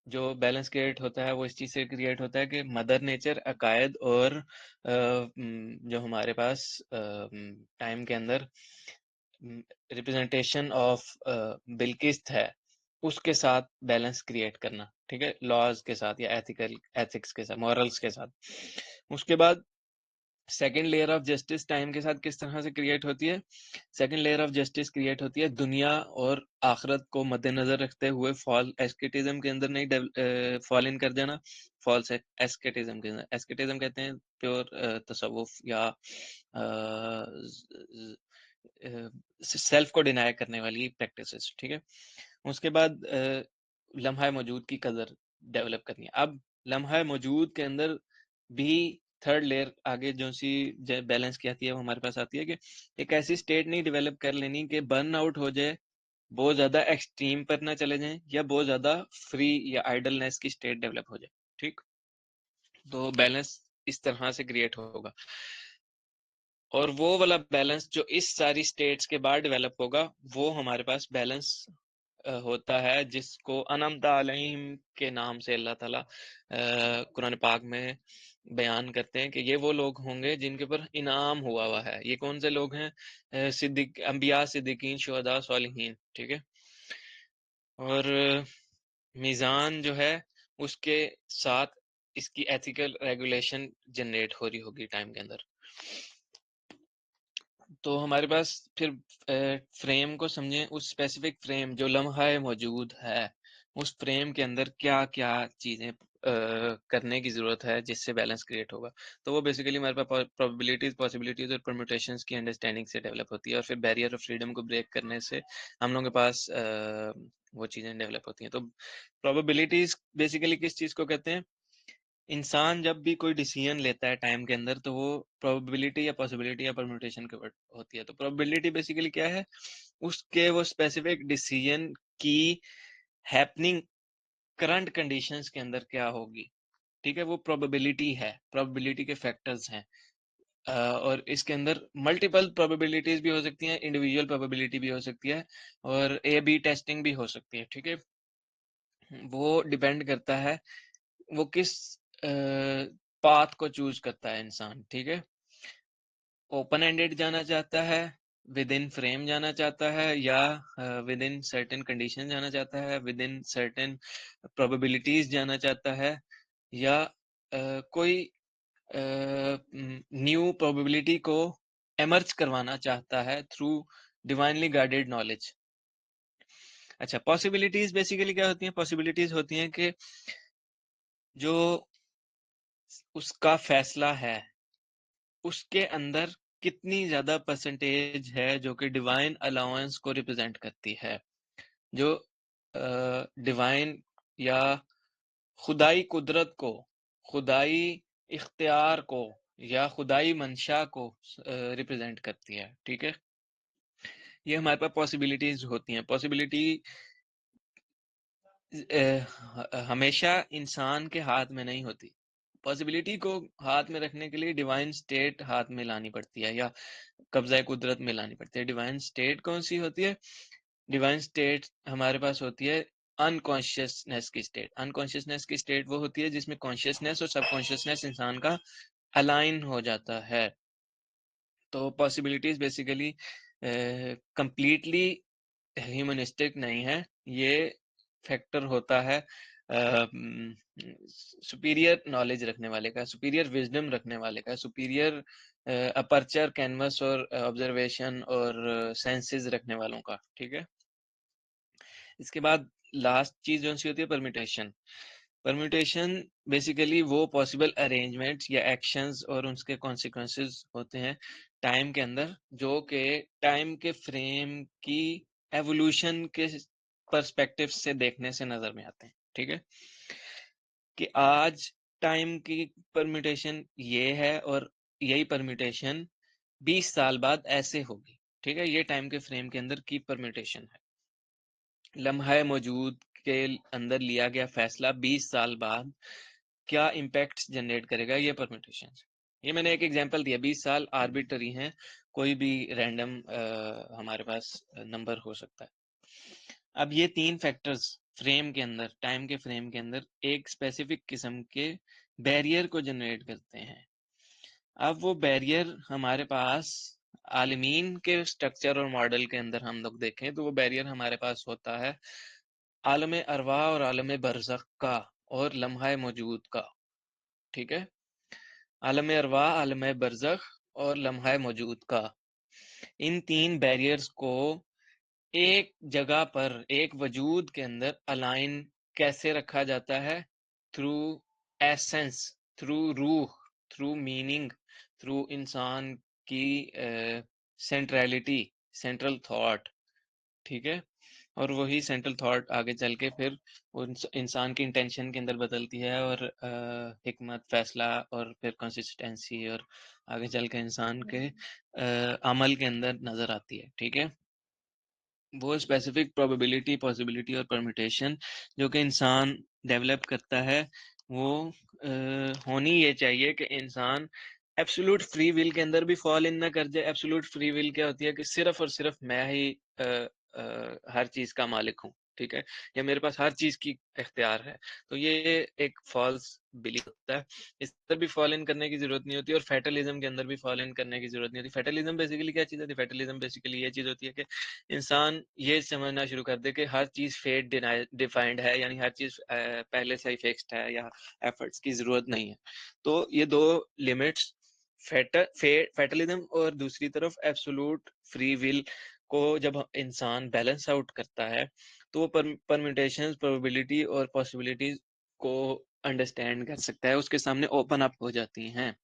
जो बैलेंस क्रिएट होता है वो इस चीज़ से क्रिएट होता है कि मदर नेचर, अकायद और जो हमारे पास टाइम के अंदर रिप्रेजेंटेशन ऑफ बिल्किस्त है, उसके साथ बैलेंस क्रिएट करना, ठीक है? लॉज़ के साथ या एथिक्स के साथ, मॉरल्स के साथ। उसके बाद second layer of justice time के साथ किस तरह से क्रिएट होती है? Second layer of justice create होती है दुनिया और आखिरत को मद्देनजर रखते हुए फॉल एस्केटिज्म के अंदर नहीं फॉल इन कर जाना। फॉल्स एस्केटिज्म के अंदर, एस्केटिज्म कहते हैं प्योर तसव्वुफ या सेल्फ को डिनाई करने वाली प्रैक्टिसेस, ठीक है? उसके बाद लम्हा मौजूद की कदर डेवलप करनी है। अब लम्हा मौजूद के अंदर भी थर्ड लेयर आगे जो सी बैलेंस की आती है वो हमारे पास आती है कि एक ऐसी स्टेट नहीं डेवलप कर लेनी कि बर्न आउट हो जाए, बहुत ज्यादा एक्सट्रीम पर ना चले जाएं या बहुत ज्यादा फ्री या आइडलनेस की स्टेट डेवलप हो जाए, ठीक? तो बैलेंस इस तरह से क्रिएट होगा और वो वाला बैलेंस जो इस सारी स्टेट्स के बाद डेवलप होगा वो हमारे पास बैलेंस होता है जिसको अनअमता अलैहिम के नाम से अल्लाह ताला कुरान पाक में बयान करते हैं कि ये वो लोग होंगे जिनके ऊपर इनाम हुआ है। ये कौन से लोग हैं? सिद्दीक, अंबिया, सिद्दीकीन, शुहदा, सालिहीन, ठीक है? और मीज़ान जो है उसके साथ इसकी एथिकल रेगुलेशन जनरेट हो रही होगी टाइम के अंदर। तो हमारे पास फिर फ्रेम को समझें, उस स्पेसिफिक फ्रेम जो लम्हा मौजूद है उस फ्रेम के अंदर क्या क्या चीज़ें करने की ज़रूरत है जिससे बैलेंस क्रिएट होगा। तो वो बेसिकली हमारे पास प्रोबेबिलिटीज, पॉसिबिलिटीज और परम्यूटेशंस की अंडरस्टैंडिंग से डेवलप होती है और फिर बैरियर ऑफ फ्रीडम को ब्रेक करने से हम लोगों के पास वो चीज़ें डेवलप होती हैं। तो प्रोबेबिलिटीज बेसिकली किस चीज़ को कहते हैं? इंसान जब भी कोई डिसीजन लेता है टाइम के अंदर तो वो प्रोबेबिलिटी या पॉसिबिलिटी या परम्यूटेशन के ऊपर होती है। तो प्रोबेबिलिटी बेसिकली क्या है? उसके वो स्पेसिफिक डिसीजन की हैपनिंग करंट कंडीशंस के अंदर क्या होगी, ठीक है? वो प्रोबेबिलिटी है, प्रोबेबिलिटी के फैक्टर्स हैं। और इसके अंदर मल्टीपल प्रोबेबिलिटीज भी हो सकती हैं, इंडिविजुअल प्रोबेबिलिटी भी हो सकती है और ए बी टेस्टिंग भी हो सकती है, ठीक है? वो डिपेंड करता है वो किस पाथ को चूज करता है इंसान, ठीक है? ओपन एंडेड जाना चाहता है, विद इन फ्रेम जाना चाहता है या विद इन सर्टेन कंडीशन जाना चाहता है, विद इन सर्टेन प्रोबेबिलिटीज जाना चाहता है या कोई न्यू प्रोबेबिलिटी को एमर्ज करवाना चाहता है थ्रू डिवाइनली गाइडेड नॉलेज। अच्छा, पॉसिबिलिटीज बेसिकली क्या होती हैं? पॉसिबिलिटीज होती हैं कि जो उसका फैसला है उसके अंदर कितनी ज्यादा परसेंटेज है जो कि डिवाइन अलाउंस को रिप्रेजेंट करती है, जो डिवाइन या खुदाई कुदरत को, खुदाई इख्तियार को या खुदाई मंशा को रिप्रेजेंट करती है, ठीक है? ये हमारे पास पॉसिबिलिटीज होती हैं। पॉसिबिलिटी हमेशा इंसान के हाथ में नहीं होती। पॉसिबिलिटी को हाथ में रखने के लिए डिवाइन स्टेट हाथ में लानी पड़ती है या कब्जा कुदरत में लानी पड़ती है। डिवाइन स्टेट कौन सी होती है? डिवाइन स्टेट हमारे पास होती है अनकॉन्शियसनेस की स्टेट। अनकॉन्शियसनेस की स्टेट वो होती है जिसमें कॉन्शियसनेस और सबकॉन्शियसनेस इंसान का अलाइन हो जाता है। तो पॉसिबिलिटीज बेसिकली कंप्लीटली ह्यूमनिस्टिक नहीं है। ये फैक्टर होता है सुपीरियर नॉलेज रखने वाले का, सुपीरियर विजडम रखने वाले का, सुपीरियर अपर्चर कैनवस और ऑब्जर्वेशन और सेंसेस रखने वालों का, ठीक है? इसके बाद लास्ट चीज जो सी होती है परम्यूटेशन। परम्यूटेशन बेसिकली वो पॉसिबल अरेंजमेंट्स या एक्शंस और उसके कॉन्सिक्वेंसेस होते हैं टाइम के अंदर जो कि टाइम के फ्रेम की एवोल्यूशन के पर्सपेक्टिव से देखने से नजर में आते हैं, ठीक है? कि आज टाइम की परम्यूटेशन ये है और यही परम्यूटेशन 20 साल बाद ऐसे होगी। ठीक है, ये टाइम के फ्रेम के अंदर की परम्यूटेशन है। लम्हा मौजूद के अंदर लिया गया फैसला 20 साल बाद क्या इम्पैक्ट जनरेट करेगा, ये परम्यूटेशन। ये मैंने एक एग्जांपल दिया, 20 साल आर्बिट्ररी हैं, कोई भी रैंडम हमारे पास नंबर हो सकता है। अब ये 3 फैक्टर्स फ्रेम के अंदर, टाइम के फ्रेम के अंदर एक स्पेसिफिक किस्म के बैरियर को जनरेट करते हैं। अब वो बैरियर हमारे पास आलमीन के स्ट्रक्चर और मॉडल के अंदर हम लोग देखें तो वो बैरियर हमारे पास होता है आलम अरवा और आलम बरज़ख का और लम्हा मौजूद का। ठीक है, आलम अरवा, आलम बरज़ख और लम्हा मौजूद का, इन 3 बैरियर्स को एक जगह पर, एक वजूद के अंदर अलाइन कैसे रखा जाता है? थ्रू एसेंस, थ्रू रूह, थ्रू मीनिंग, थ्रू इंसान की सेंट्रलिटी, सेंट्रल थॉट। ठीक है, और वही सेंट्रल थॉट आगे चल के फिर इंसान की इंटेंशन के अंदर बदलती है और हिकमत, फैसला और फिर कंसिस्टेंसी और आगे चल के इंसान के अमल के अंदर नजर आती है। ठीक है, वो स्पेसिफिक प्रोबेबिलिटी, पॉसिबिलिटी और परम्यूटेशन जो कि इंसान डेवलप करता है, वो होनी ये चाहिए कि इंसान एब्सोल्यूट फ्री विल के अंदर भी फॉल इन ना कर जाए। एब्सोल्यूट फ्री विल क्या होती है कि सिर्फ और सिर्फ मैं ही हर चीज का मालिक हूँ, ठीक है, या मेरे पास हर चीज की इख्तियार है। तो ये एक फॉल्स बिलीफ होता है, इस पर भी फॉल इन करने की जरूरत नहीं होती और फेटलिज्म के अंदर भी फॉल इन करने की जरूरत नहीं होती। फेटलिज्म बेसिकली क्या चीज होती है? फेटलिज्म बेसिकली ये चीज होती है कि इंसान ये समझना शुरू कर दे कि हर चीज फेट डिफाइंड है, यानी हर चीज पहले से ही फिक्स्ड है या एफर्ट्स की जरूरत नहीं है। तो ये दो लिमिट्स, फेटलिज्म और दूसरी तरफ एब्सोल्यूट फ्री विल को जब इंसान बैलेंस आउट करता है तो वो परम्यूटेशंस, प्रोबेबिलिटी और पॉसिबिलिटीज को अंडरस्टैंड कर सकता है, उसके सामने ओपन अप हो जाती हैं।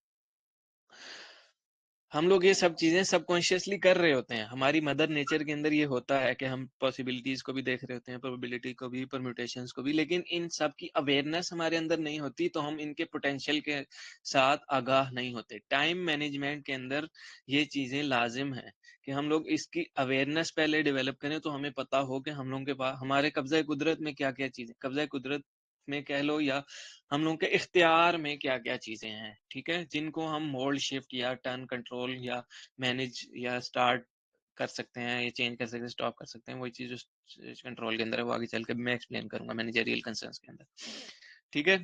हम लोग ये सब चीजें सबकॉन्शियसली कर रहे होते हैं, हमारी मदर नेचर के अंदर ये होता है कि हम पॉसिबिलिटीज को भी देख रहे होते हैं, प्रोबेबिलिटी को भी, परम्यूटेशंस को भी, लेकिन इन सब की अवेयरनेस हमारे अंदर नहीं होती, तो हम इनके पोटेंशियल के साथ आगाह नहीं होते। टाइम मैनेजमेंट के अंदर ये चीजें लाजिम है कि हम लोग इसकी अवेयरनेस पहले डेवलप करें, तो हमें पता हो कि हम लोगों के पास, हमारे कब्जा कुदरत में क्या क्या चीजें, कब्जा कुदरत में कह लो या हम लोगों के इख्तियार में क्या क्या चीजें हैं, ठीक है, जिनको हम मोल्ड, शिफ्ट या टर्न, कंट्रोल या मैनेज या स्टार्ट कर सकते हैं, ये चेंज कर सकते हैं, स्टॉप कर सकते हैं। वही चीज उस कंट्रोल के अंदर है, वो आगे चल के मैं एक्सप्लेन करूंगा मैनेजरियल कंसर्न्स के अंदर। ठीक है,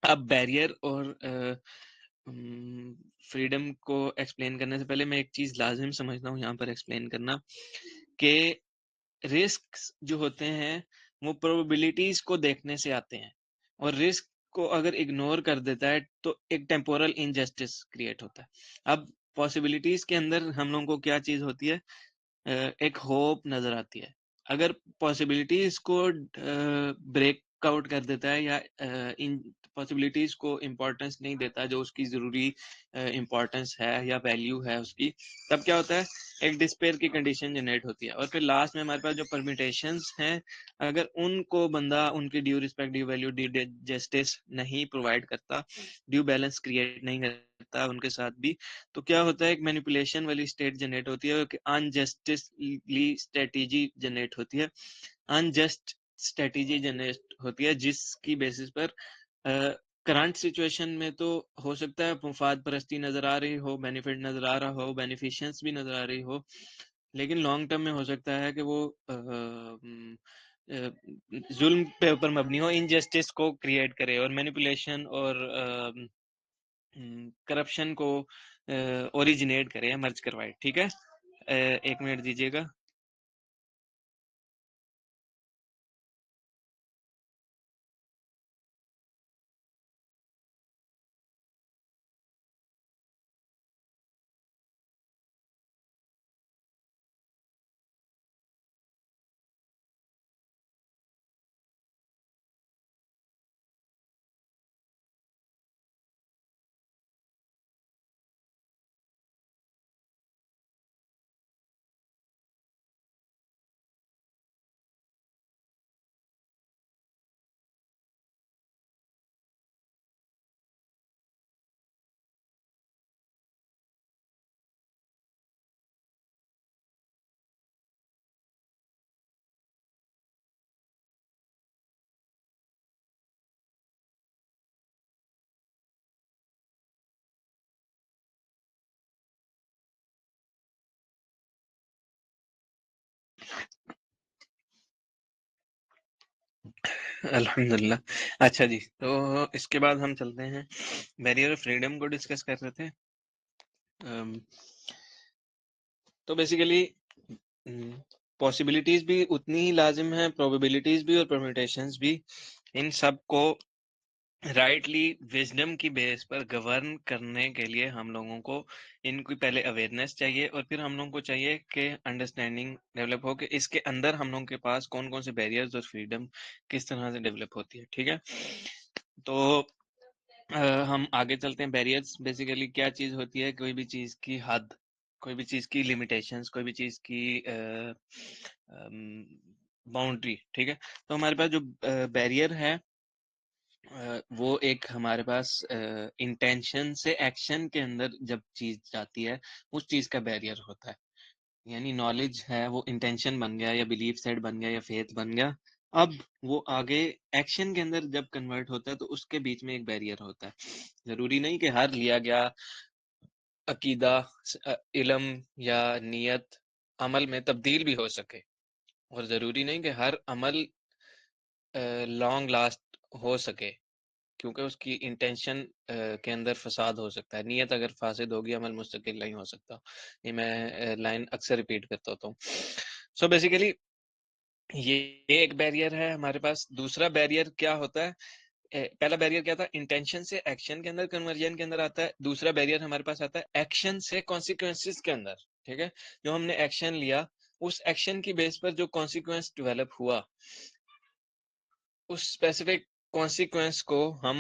अब बैरियर और फ्रीडम को एक्सप्लेन करने से पहले मैं एक चीज लाजिम समझता हूँ यहाँ पर एक्सप्लेन करना, कि रिस्क जो होते हैं वो प्रोबेबिलिटीज को देखने से आते हैं, और रिस्क को अगर इग्नोर कर देता है तो एक टेम्पोरल इनजस्टिस क्रिएट होता है। अब पॉसिबिलिटीज के अंदर हम लोगों को क्या चीज होती है? एक होप नजर आती है। अगर पॉसिबिलिटीज को ब्रेक आउट कर देता है या इन पॉसिबिलिटीज को इम्पोर्टेंस नहीं देता जो उसकी जरूरी इम्पोर्टेंस है या वैल्यू है उसकी, तब क्या होता है? एक डिस्पेयर की कंडीशन जनरेट होती है, और फिर लास्ट में हमारे पास जो परम्यूटेशंस हैं, अगर उनको बंदा उनकी due respect, due value, due justice नहीं प्रोवाइड करता, ड्यू बैलेंस क्रिएट नहीं करता उनके साथ भी, तो क्या होता है? एक मैनिपुलेशन वाली स्टेट जनरेट होती है, कि अनजस्टिसली स्ट्रेटेजी जनरेट होती है, अनजस्ट स्ट्रेटेजी जनरेट होती है, जिसकी बेसिस पर करंट सिचुएशन में तो हो सकता है मुफाद परस्ती नजर आ रही हो, बेनिफिट नजर आ रहा हो, बेनिफिशियंस भी नजर आ रही हो, लेकिन लॉन्ग टर्म में हो सकता है कि वो जुल्म पे ऊपर मबनी हो, इनजस्टिस को क्रिएट करे और मैनिपुलेशन और करप्शन को ओरिजिनेट करे या मर्ज करवाए। ठीक है, 1 मिनट दीजिएगा। अल्हम्दुलिल्लाह। अच्छा जी, तो इसके बाद हम चलते हैं, बैरियर ऑफ फ्रीडम को डिस्कस कर रहे थे। अम, तो बेसिकली पॉसिबिलिटीज भी उतनी ही लाजिम है, प्रोबेबिलिटीज भी और परम्यूटेशंस भी। इन सब को राइटली विजडम की बेस पर गवर्न करने के लिए हम लोगों को इनकी पहले अवेयरनेस चाहिए, और फिर हम लोगों को चाहिए कि अंडरस्टैंडिंग डेवलप हो कि इसके अंदर हम लोगों के पास कौन कौन से बैरियर्स और फ्रीडम किस तरह से डेवलप होती है। ठीक है, तो हम आगे चलते हैं। बैरियर्स बेसिकली क्या चीज होती है? कोई भी चीज की हद, कोई भी चीज की लिमिटेशंस, कोई भी चीज की बाउंड्री। ठीक है, तो हमारे पास जो बैरियर है वो एक हमारे पास इंटेंशन से एक्शन के अंदर जब चीज जाती है, उस चीज का बैरियर होता है। यानी नॉलेज है वो इंटेंशन बन गया, या बिलीफ सेट बन गया, या फेथ बन गया। अब वो आगे एक्शन के अंदर जब कन्वर्ट होता है तो उसके बीच में एक बैरियर होता है। जरूरी नहीं कि हर लिया गया अकीदा, इल्म या नियत अमल में तब्दील भी हो सके, और जरूरी नहीं कि हर अमल लॉन्ग लास्ट हो सके, क्योंकि उसकी इंटेंशन के अंदर फसाद हो सकता है। नीयत अगर फासिद होगी, अमल मुस्तकिल नहीं हो सकता। ये मैं लाइन अक्सर रिपीट करता होता हूँ। सो बेसिकली ये एक बैरियर है हमारे पास। दूसरा बैरियर क्या होता है? पहला बैरियर क्या था? इंटेंशन से एक्शन के अंदर कन्वर्जन के अंदर आता है। दूसरा बैरियर हमारे पास आता है एक्शन से कॉन्सिक्वेंसेस के अंदर। ठीक है, जो हमने एक्शन लिया, उस एक्शन की बेस पर जो कॉन्सिक्वेंस डेवलप हुआ, उस स्पेसिफिक कॉन्सिक्वेंस को हम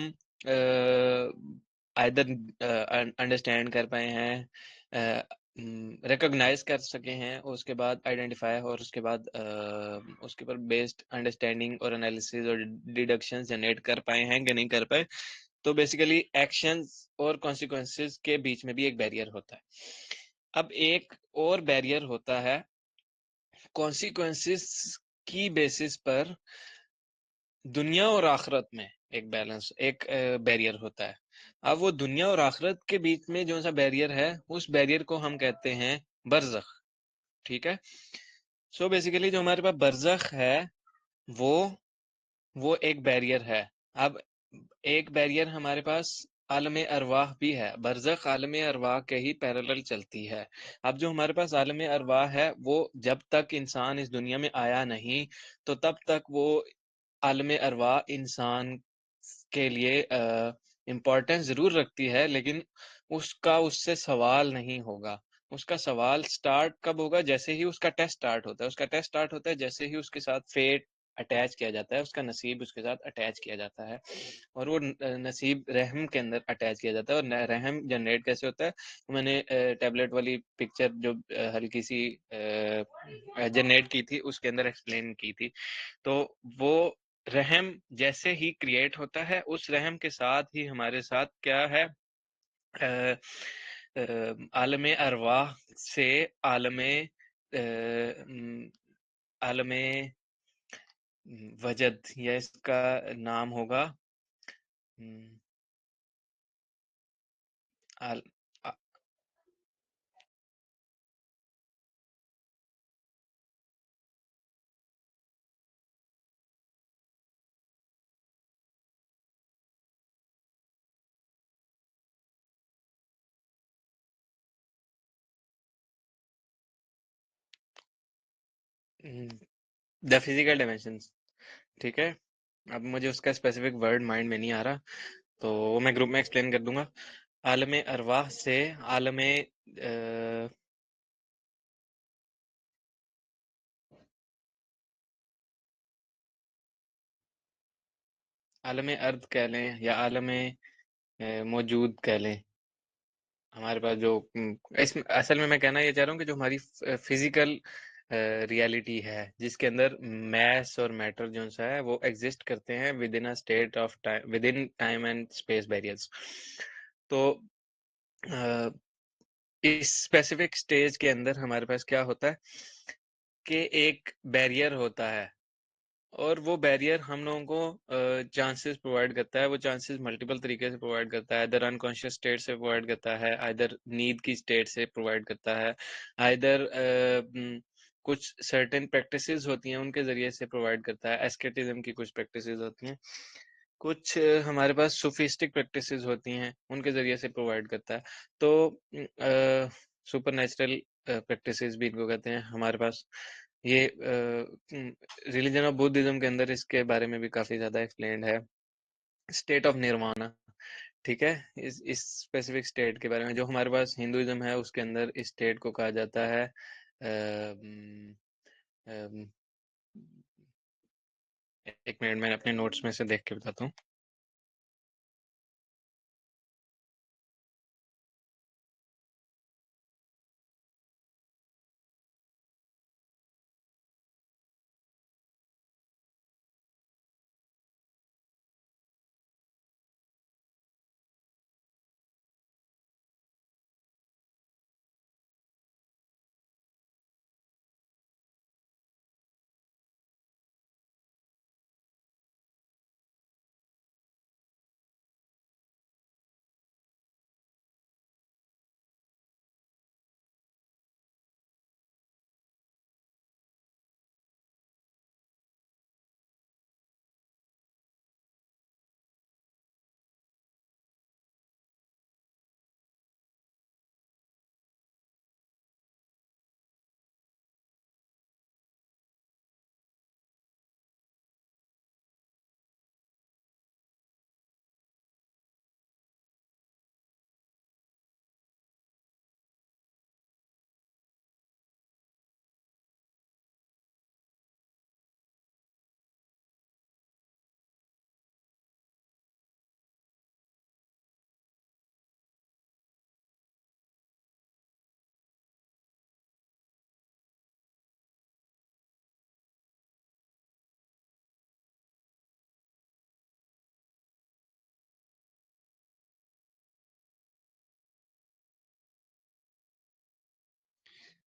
आइदर अंडरस्टैंड कर पाए हैं, रिकॉग्नाइज कर सके हैं, उसके बाद आइडेंटिफाई, और उसके बाद उसके ऊपर बेस्ड अंडरस्टैंडिंग और एनालिसिस और डिडक्शन जनरेट कर पाए हैं कि नहीं कर पाए। तो बेसिकली एक्शंस और कॉन्सिक्वेंसेस के बीच में भी एक बैरियर होता है। अब एक और बैरियर होता है कॉन्सिक्वेंसेस की बेसिस पर दुनिया और आखिरत में एक बैलेंस, एक बैरियर होता है। अब वो दुनिया और आखिरत के बीच में जो सा बैरियर है, उस बैरियर को हम कहते हैं बरज़ख। ठीक है, सो बेसिकली जो हमारे पास बरज़ख है, वो वो एक बैरियर है। अब एक बैरियर हमारे पास आलम अरवाह भी है। बरज़ख आलम अरवाह के ही पैरेलल चलती है। अब जो हमारे पास आलम अरवाह है, वो जब तक इंसान इस दुनिया में आया नहीं, तो तब तक वो आलम अरवाह इंसान के लिए इम्पोर्टेंस ज़रूर रखती है, लेकिन उसका उससे सवाल नहीं होगा। उसका सवाल स्टार्ट कब होगा? जैसे ही उसका टेस्ट स्टार्ट होता है। उसका टेस्ट स्टार्ट होता है जैसे ही उसके साथ फेट अटैच किया जाता है, उसका नसीब उसके साथ अटैच किया जाता है, और वो नसीब रहम के अंदर अटैच किया जाता है। और रहम जनरेट कैसे होता है? मैंने टैबलेट वाली पिक्चर जो हल्की सी जनरेट की थी, उसके अंदर एक्सप्लेन की थी। तो वो रहम जैसे ही क्रिएट होता है, उस रहम के साथ ही हमारे साथ क्या है? आलम अरवाह से आलम आलम वजद, या इसका नाम होगा आल, द फिजिकल डायमेंशंस। ठीक है, अब मुझे उसका स्पेसिफिक वर्ड माइंड में नहीं आ रहा, तो वो मैं ग्रुप में एक्सप्लेन कर दूंगा। आलम अरवाह से आलम आलम अर्द कह लें, या आलम मौजूद कह लें। हमारे पास जो इसमें असल में मैं कहना ये चाह रहा हूँ कि जो हमारी फिजिकल रियलिटी है, जिसके अंदर मैस और मैटर जो सा है वो एग्जिस्ट करते हैं with in a state of time, with in time and space barriers. तो इस स्पेसिफिक स्टेज के अंदर हमारे पास क्या होता है कि एक बैरियर होता है, और वो बैरियर हम लोगों को चांसेस प्रोवाइड करता है। वो चांसेस मल्टीपल तरीके से प्रोवाइड करता है। इधर अनकॉन्शियस स्टेट से प्रोवाइड करता है, इधर नींद की स्टेट से प्रोवाइड करता है, इधर कुछ सर्टेन प्रैक्टिसेस होती हैं उनके ज़रिए से प्रोवाइड करता है। एस्केटिज़्म की कुछ प्रैक्टिसेस होती हैं। कुछ हमारे पास सोफिस्टिक प्रैक्टिसेस होती हैं, उनके ज़रिए से प्रोवाइड करता है। तो सुपरनैचुरल प्रैक्टिसेस भी इनको कहते हैं। हमारे पास ये रिलीजन ऑफ बुद्धिज़्म के अंदर इसके बारे में भी काफ़ी ज़्यादा एक्सप्लेन्ड है। स्टेट ऑफ निर्वाणा, ठीक है? इस स्पेसिफिक स्टेट के बारे में जो हमारे पास हिंदुइज़्म है उसके अंदर इस स्टेट को कहा जाता है अम, 1 मिनट मैं अपने नोट्स में से देख के बताता हूँ।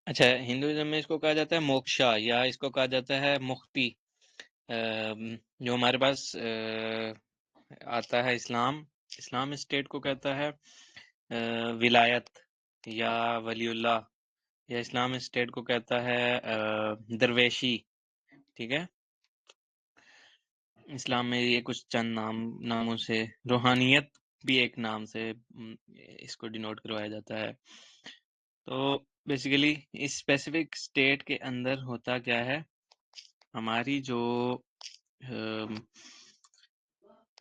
अच्छा, हिंदुइज़्म में इसको कहा जाता है मोक्षा या इसको कहा जाता है मुक्ति। जो हमारे पास आता है इस्लाम, इस्लाम स्टेट को कहता है विलायत या वलीउल्लाह, या इस्लाम स्टेट को कहता है दरवेशी, ठीक है? इस्लाम में ये कुछ चंद नामों से रूहानियत भी एक नाम से इसको डिनोट करवाया जाता है। तो बेसिकली इस स्पेसिफिक स्टेट के अंदर होता क्या है, हमारी जो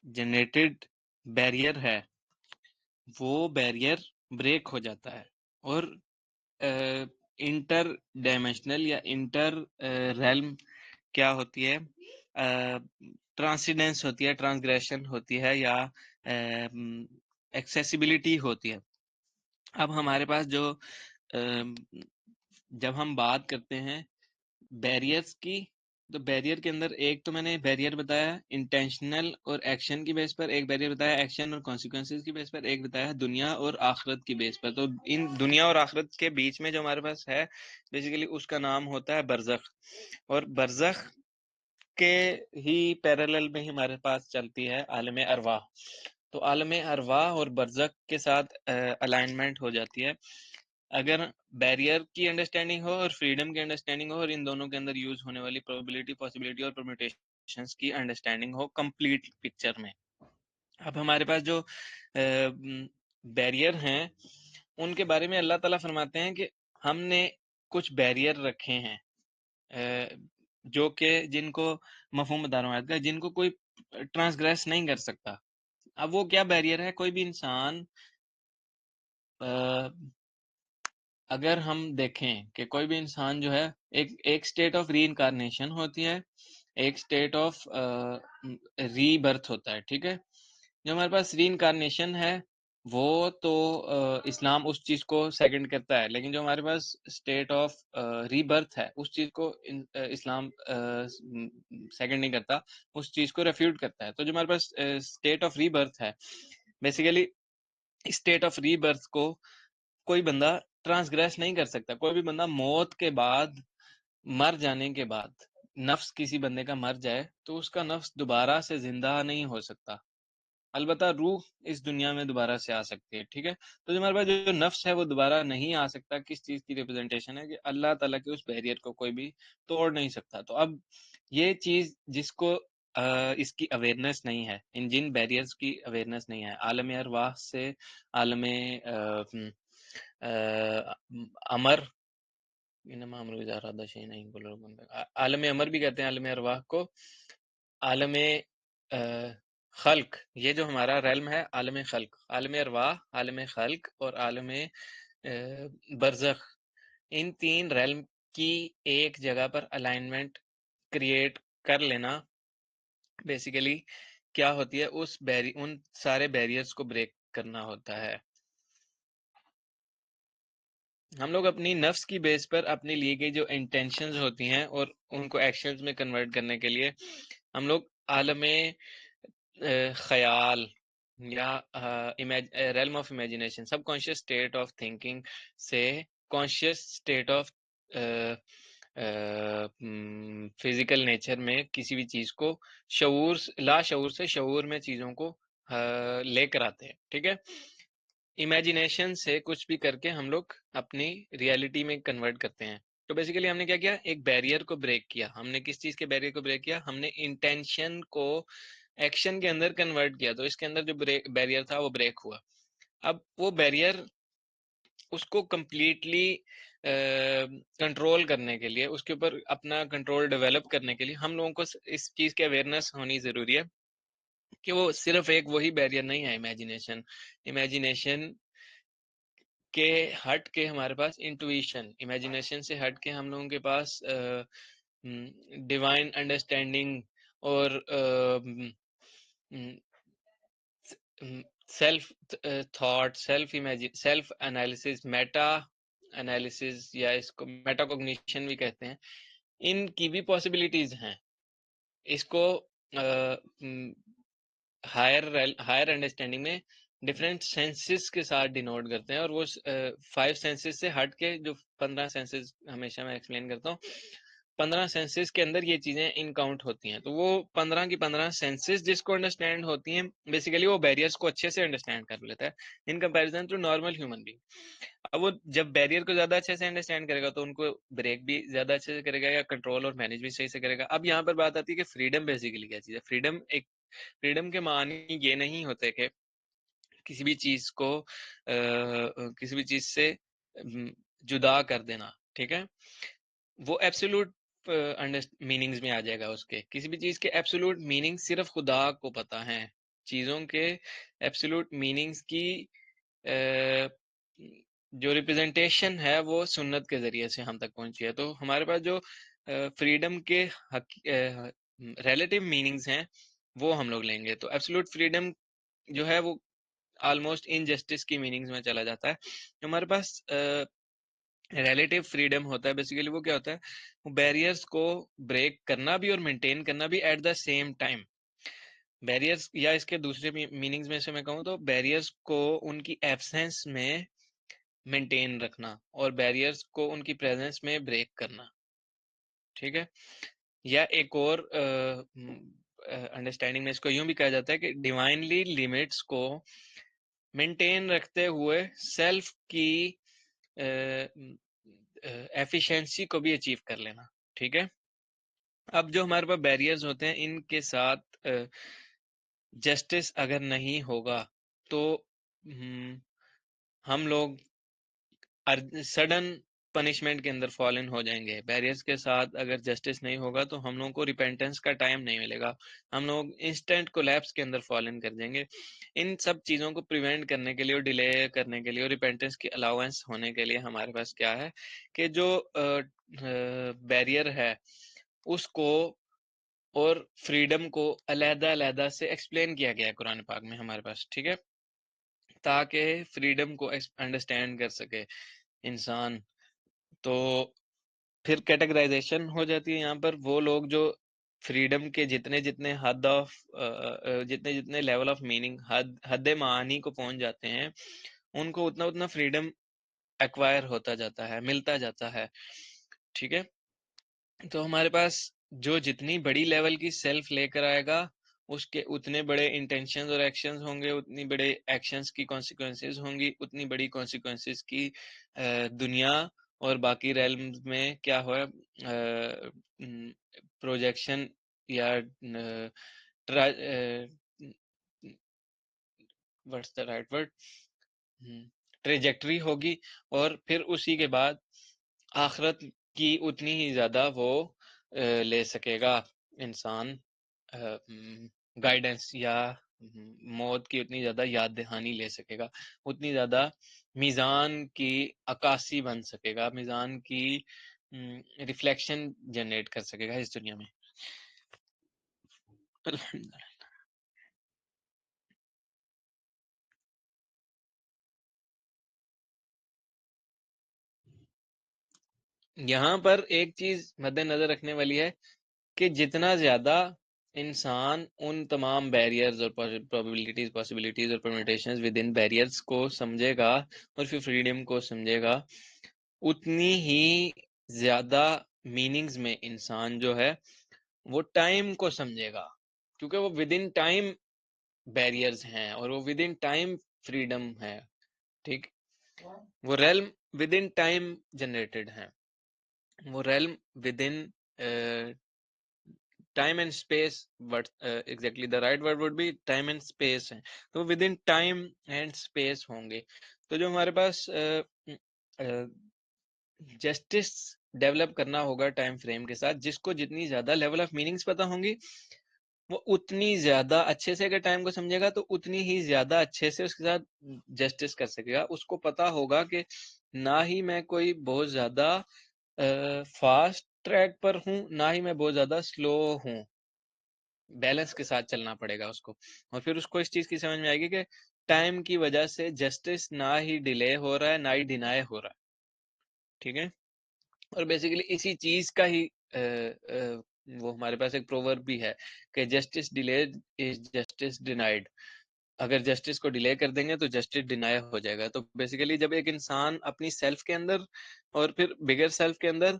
जनरेटेड बैरियर है वो बैरियर ब्रेक हो जाता है और इंटर डायमेंशनल या इंटर रेल्म क्या होती है, ट्रांसीडेंस होती है, ट्रांसग्रेशन होती है या एक्सेसिबिलिटी होती है। अब हमारे पास जो जब हम बात करते हैं बैरियर्स की, तो बैरियर के अंदर एक तो मैंने बैरियर बताया इंटेंशनल और एक्शन की बेस पर, एक बैरियर बताया एक्शन और कॉन्सिक्वेंसेस की बेस पर, एक बताया दुनिया और आखिरत की बेस पर। तो इन दुनिया और आखिरत के बीच में जो हमारे पास है बेसिकली उसका नाम होता है बरज़ख, और बरज़ख के ही पैरेलल में ही हमारे पास चलती है आलम अरवाह। तो आलम अरवाह और बरज़ख के साथ अलाइनमेंट हो जाती है अगर बैरियर की अंडरस्टैंडिंग हो और फ्रीडम की अंडरस्टैंडिंग हो और इन दोनों के अंदर यूज होने वाली प्रोबेबिलिटी, पॉसिबिलिटी और परम्यूटेशंस की अंडरस्टैंडिंग हो कंप्लीट पिक्चर में। अब हमारे पास जो बैरियर हैं उनके बारे में अल्लाह ताला फरमाते हैं कि हमने कुछ बैरियर रखे हैं जो कि जिनको मफहूम दारोमदाद का जिनको कोई ट्रांसग्रेस नहीं कर सकता। अब वो क्या बैरियर है, कोई भी इंसान अगर हम देखें कि कोई भी इंसान जो है एक एक स्टेट ऑफ री इनकारनेशन होती है, एक स्टेट ऑफ रीबर्थ होता है, ठीक है? जो हमारे पास री इनकारनेशन है वो तो इस्लाम उस चीज को सेकंड करता है, लेकिन जो हमारे पास स्टेट ऑफ रीबर्थ है उस चीज को इस्लाम सेकंड नहीं करता, उस चीज को रेफ्यूट करता है। तो जो हमारे पास स्टेट ऑफ रीबर्थ है, बेसिकली स्टेट ऑफ रीबर्थ को कोई बंदा ट्रांसग्रेस नहीं कर सकता। कोई भी बंदा मौत के बाद, मर जाने के बाद, नफ्स किसी बंदे का मर जाए तो उसका नफ्स दोबारा से जिंदा नहीं हो सकता। अलबत्ता रूह इस दुनिया में दोबारा से आ सकती है, ठीक है? तो जो हमारे पास जो नफ्स है वो दोबारा नहीं आ सकता, किस चीज़ की रिप्रेजेंटेशन है कि अल्लाह ताला के उस बैरियर को कोई भी तोड़ नहीं सकता। तो अब ये चीज़ जिसको इसकी अवेयरनेस नहीं है, इन जिन बैरियर्स की अवेयरनेस नहीं है, आलम अरवाह से आलम अमर, इन्नमा अमरु इज़ा अरादा शैअन अन यक़ूला लहू कुन आलम अमर भी कहते हैं आलम अरवाह को, आलम खल्क, ये जो हमारा रेल्म है आलम खल्क, आलम अरवाह, आलम खल्क और आलम बरज़ख, इन तीन रेल्म की एक जगह पर अलाइनमेंट क्रिएट कर लेना बेसिकली क्या होती है, उन सारे बैरियर्स को ब्रेक करना होता है। हम लोग अपनी नफ्स की बेस पर अपने लिए गई जो इंटेंशंस होती हैं और उनको एक्शंस में कन्वर्ट करने के लिए हम लोग आलमे ख्याल या realm of imagination, subconscious state of thinking से conscious state of physical nature में किसी भी चीज को लाशऊर से शऊर में चीजों को लेकर आते हैं, ठीक है? इमेजिनेशन से कुछ भी करके हम लोग अपनी रियलिटी में कन्वर्ट करते हैं। तो बेसिकली हमने क्या किया, एक बैरियर को ब्रेक किया। हमने किस चीज के बैरियर को ब्रेक किया? हमने इंटेंशन को एक्शन के अंदर कन्वर्ट किया। तो इसके अंदर जो बैरियर था वो ब्रेक हुआ। अब वो बैरियर उसको कंप्लीटली कंट्रोल करने के लिए, उसके ऊपर अपना कंट्रोल डेवलप करने के लिए हम लोगों को इस चीज की अवेयरनेस होनी जरूरी है कि वो सिर्फ एक वही बैरियर नहीं है इमेजिनेशन। इमेजिनेशन के हट के हमारे पास इंट्यूशन, इमेजिनेशन से हट के हम लोगों के पास डिवाइन अंडरस्टैंडिंग और self thought, self analysis, Meta analysis या इसको मेटाकॉग्निशन भी कहते हैं, इनकी भी पॉसिबिलिटीज हैं। इसको हायर अंडरस्टैंडिंग में डिफरेंट सेंसेस के साथ डिनोट करते हैं, और वो 5 सेंसेस से हट के जो 15 सेंसेस हमेशा मैं एक्सप्लेन करता हूँ, 15 सेंसेस के अंदर ये चीजें इनकाउंट होती हैं। तो वो 15 की 15 सेंसेस जिसको अंडरस्टैंड होती हैं, बेसिकली वो बैरियर्स को अच्छे से अंडरस्टैंड कर लेता है in comparison to normal human being. अब वो जब बैरियर को ज्यादा अच्छे से अंडरस्टैंड करेगा तो उनको ब्रेक भी ज्यादा अच्छे से करेगा या कंट्रोल और मैनेज भी सही से करेगा। अब यहाँ पर बात आती है कि फ्रीडम बेसिकली क्या चीज है। फ्रीडम के मानी ये नहीं होते कि किसी भी चीज को किसी भी चीज से जुदा कर देना, ठीक है? वो एब्सोल्यूट मीनिंग्स में आ जाएगा उसके। किसी भी चीज के एब्सोल्यूट मीनिंग सिर्फ खुदा को पता है। चीजों के एब्सोल्यूट मीनिंग्स की जो रिप्रेजेंटेशन है वो सुन्नत के जरिए से हम तक पहुंची है। तो हमारे पास जो फ्रीडम के रिलेटिव मीनिंग्स हैं वो हम लोग लेंगे। तो एब्सोल्यूट फ्रीडम जो है वो ऑलमोस्ट इनजस्टिस की मीनिंग्स में चला जाता है। हमारे पास रिलेटिव फ्रीडम होता है, बेसिकली वो क्या होता है, वो बैरियर्स को ब्रेक करना भी और मेंटेन करना भी at the same time. Barriers या इसके दूसरे मीनिंग्स में से मैं कहूँ तो बैरियर्स को उनकी एब्सेंस में मेंटेन रखना और बैरियर्स को उनकी प्रेजेंस में ब्रेक करना, ठीक है? या एक और अंडरस्टैंडिंग में इसको यूं भी कहा जाता है कि डिवाइनली लिमिट्स को मेंटेन रखते हुए सेल्फ की एफिशिएंसी को भी अचीव कर लेना, ठीक है? अब जो हमारे पास बैरियर्स होते हैं इनके साथ जस्टिस अगर नहीं होगा तो हम लोग सडन पनिशमेंट के अंदर फॉल इन हो जाएंगे। बैरियर्स के साथ अगर जस्टिस नहीं होगा तो हम लोगों को रिपेंटेंस का टाइम नहीं मिलेगा, हम लोग इंस्टेंट कोलैप्स के अंदर फॉल इन कर जाएंगे। इन सब चीज़ों को प्रिवेंट करने के लिए और डिले करने के लिए और रिपेंटेंस की अलाउंस होने के लिए हमारे पास क्या है कि जो बैरियर है उसको और फ्रीडम को अलहदा से एक्सप्लेन किया गया है कुरान पाक में हमारे पास, ठीक है? ताकि फ्रीडम को अंडरस्टैंड कर सके इंसान। तो फिर कैटेगराइजेशन हो जाती है यहाँ पर। वो लोग जो फ्रीडम के जितने जितने जितने जितने लेवल ऑफ मीनिंग, हद मानी को पहुंच जाते हैं, उनको उतना उतना फ्रीडम एक्वायर होता जाता है, मिलता जाता है, ठीक है? तो हमारे पास जो जितनी बड़ी लेवल की सेल्फ लेकर आएगा उसके उतने बड़े इंटेंशंस और एक्शंस होंगे, उतनी बड़े एक्शंस की कॉन्सिक्वेंसेस होंगी, उतनी बड़ी कॉन्सिक्वेंसेस की दुनिया और बाकी रेल्म्स में क्या हो प्रोजेक्शन या what's the right word, trajectory होगी। और फिर उसी के बाद आखिरत की उतनी ही ज्यादा वो ले सकेगा इंसान गाइडेंस, या मौत की उतनी ज्यादा याद दहानी ले सकेगा, उतनी ज्यादा मीजान की अक्कासी बन सकेगा, मीजान की रिफ्लेक्शन जनरेट कर सकेगा इस दुनिया में। यहाँ पर एक चीज मद्देनजर रखने वाली है कि जितना ज्यादा इंसान उन तमाम बैरियर्स और प्रोबेबिलिटीज, पॉसिबिलिटीज और परम्यूटेशंस विद इन बैरियर्स को समझेगा और फिर फ्रीडम को समझेगा, उतनी ही ज्यादा मीनिंग्स में इंसान जो है वो टाइम को समझेगा, क्योंकि वो विद इन टाइम बैरियर्स हैं और वो विद इन टाइम फ्रीडम है। ठीक, वो realm with in time generated है, वो realm with in time and space, but exactly the right word would be time and space है, तो with in time and space होंगे। तो जो हमारे पास जस्टिस डेवलप करना होगा टाइम फ्रेम के साथ, जिसको जितनी ज्यादा लेवल ऑफ मीनिंग्स पता होंगी, वो उतनी ज्यादा अच्छे से अगर टाइम को समझेगा तो उतनी ही ज्यादा अच्छे से उसके साथ जस्टिस कर सकेगा। उसको पता होगा कि ना ही मैं कोई बहुत ज्यादा फास्ट ट्रैक पर हूँ, ना ही मैं बहुत ज्यादा स्लो हूँ, बैलेंस के साथ चलना पड़ेगा उसको। और फिर उसको इस चीज की समझ में आएगी कि टाइम की वजह से जस्टिस ना ही डिले हो रहा है, ना ही डिनाय हो रहा है। ठीक है, और बेसिकली इसी चीज का ही वो हमारे पास एक प्रोवर्ब भी है कि justice delayed is justice denied. अगर जस्टिस को डिले कर देंगे तो जस्टिस डिनाई हो जाएगा। तो बेसिकली जब एक इंसान अपनी सेल्फ के अंदर और फिर बिगर सेल्फ के अंदर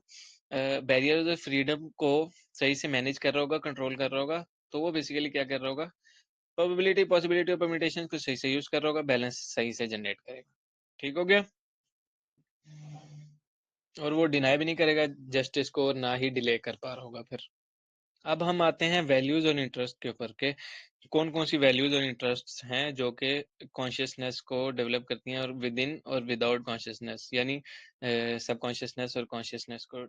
बैरियर ऑफ फ्रीडम को सही से मैनेज कर रहा होगा, कंट्रोल कर रहा होगा, तो वो बेसिकली क्या कर रहा होगा, प्रोबेबिलिटी, पॉसिबिलिटी और परम्यूटेशन को सही से यूज कर रहा होगा, बैलेंस सही से जनरेट करेगा। ठीक हो गया, और वो डिनाई भी नहीं करेगा जस्टिस को और ना ही डिले कर पा रहा होगा फिर। अब हम आते हैं वैल्यूज और इंटरेस्ट के ऊपर के कौन कौन सी वैल्यूज और इंटरेस्ट्स हैं जो कि कॉन्शियसनेस को डेवलप करती हैं और विद इन और विदाउट कॉन्शियसनेस, यानी सब कॉन्शियसनेस और कॉन्शियसनेस को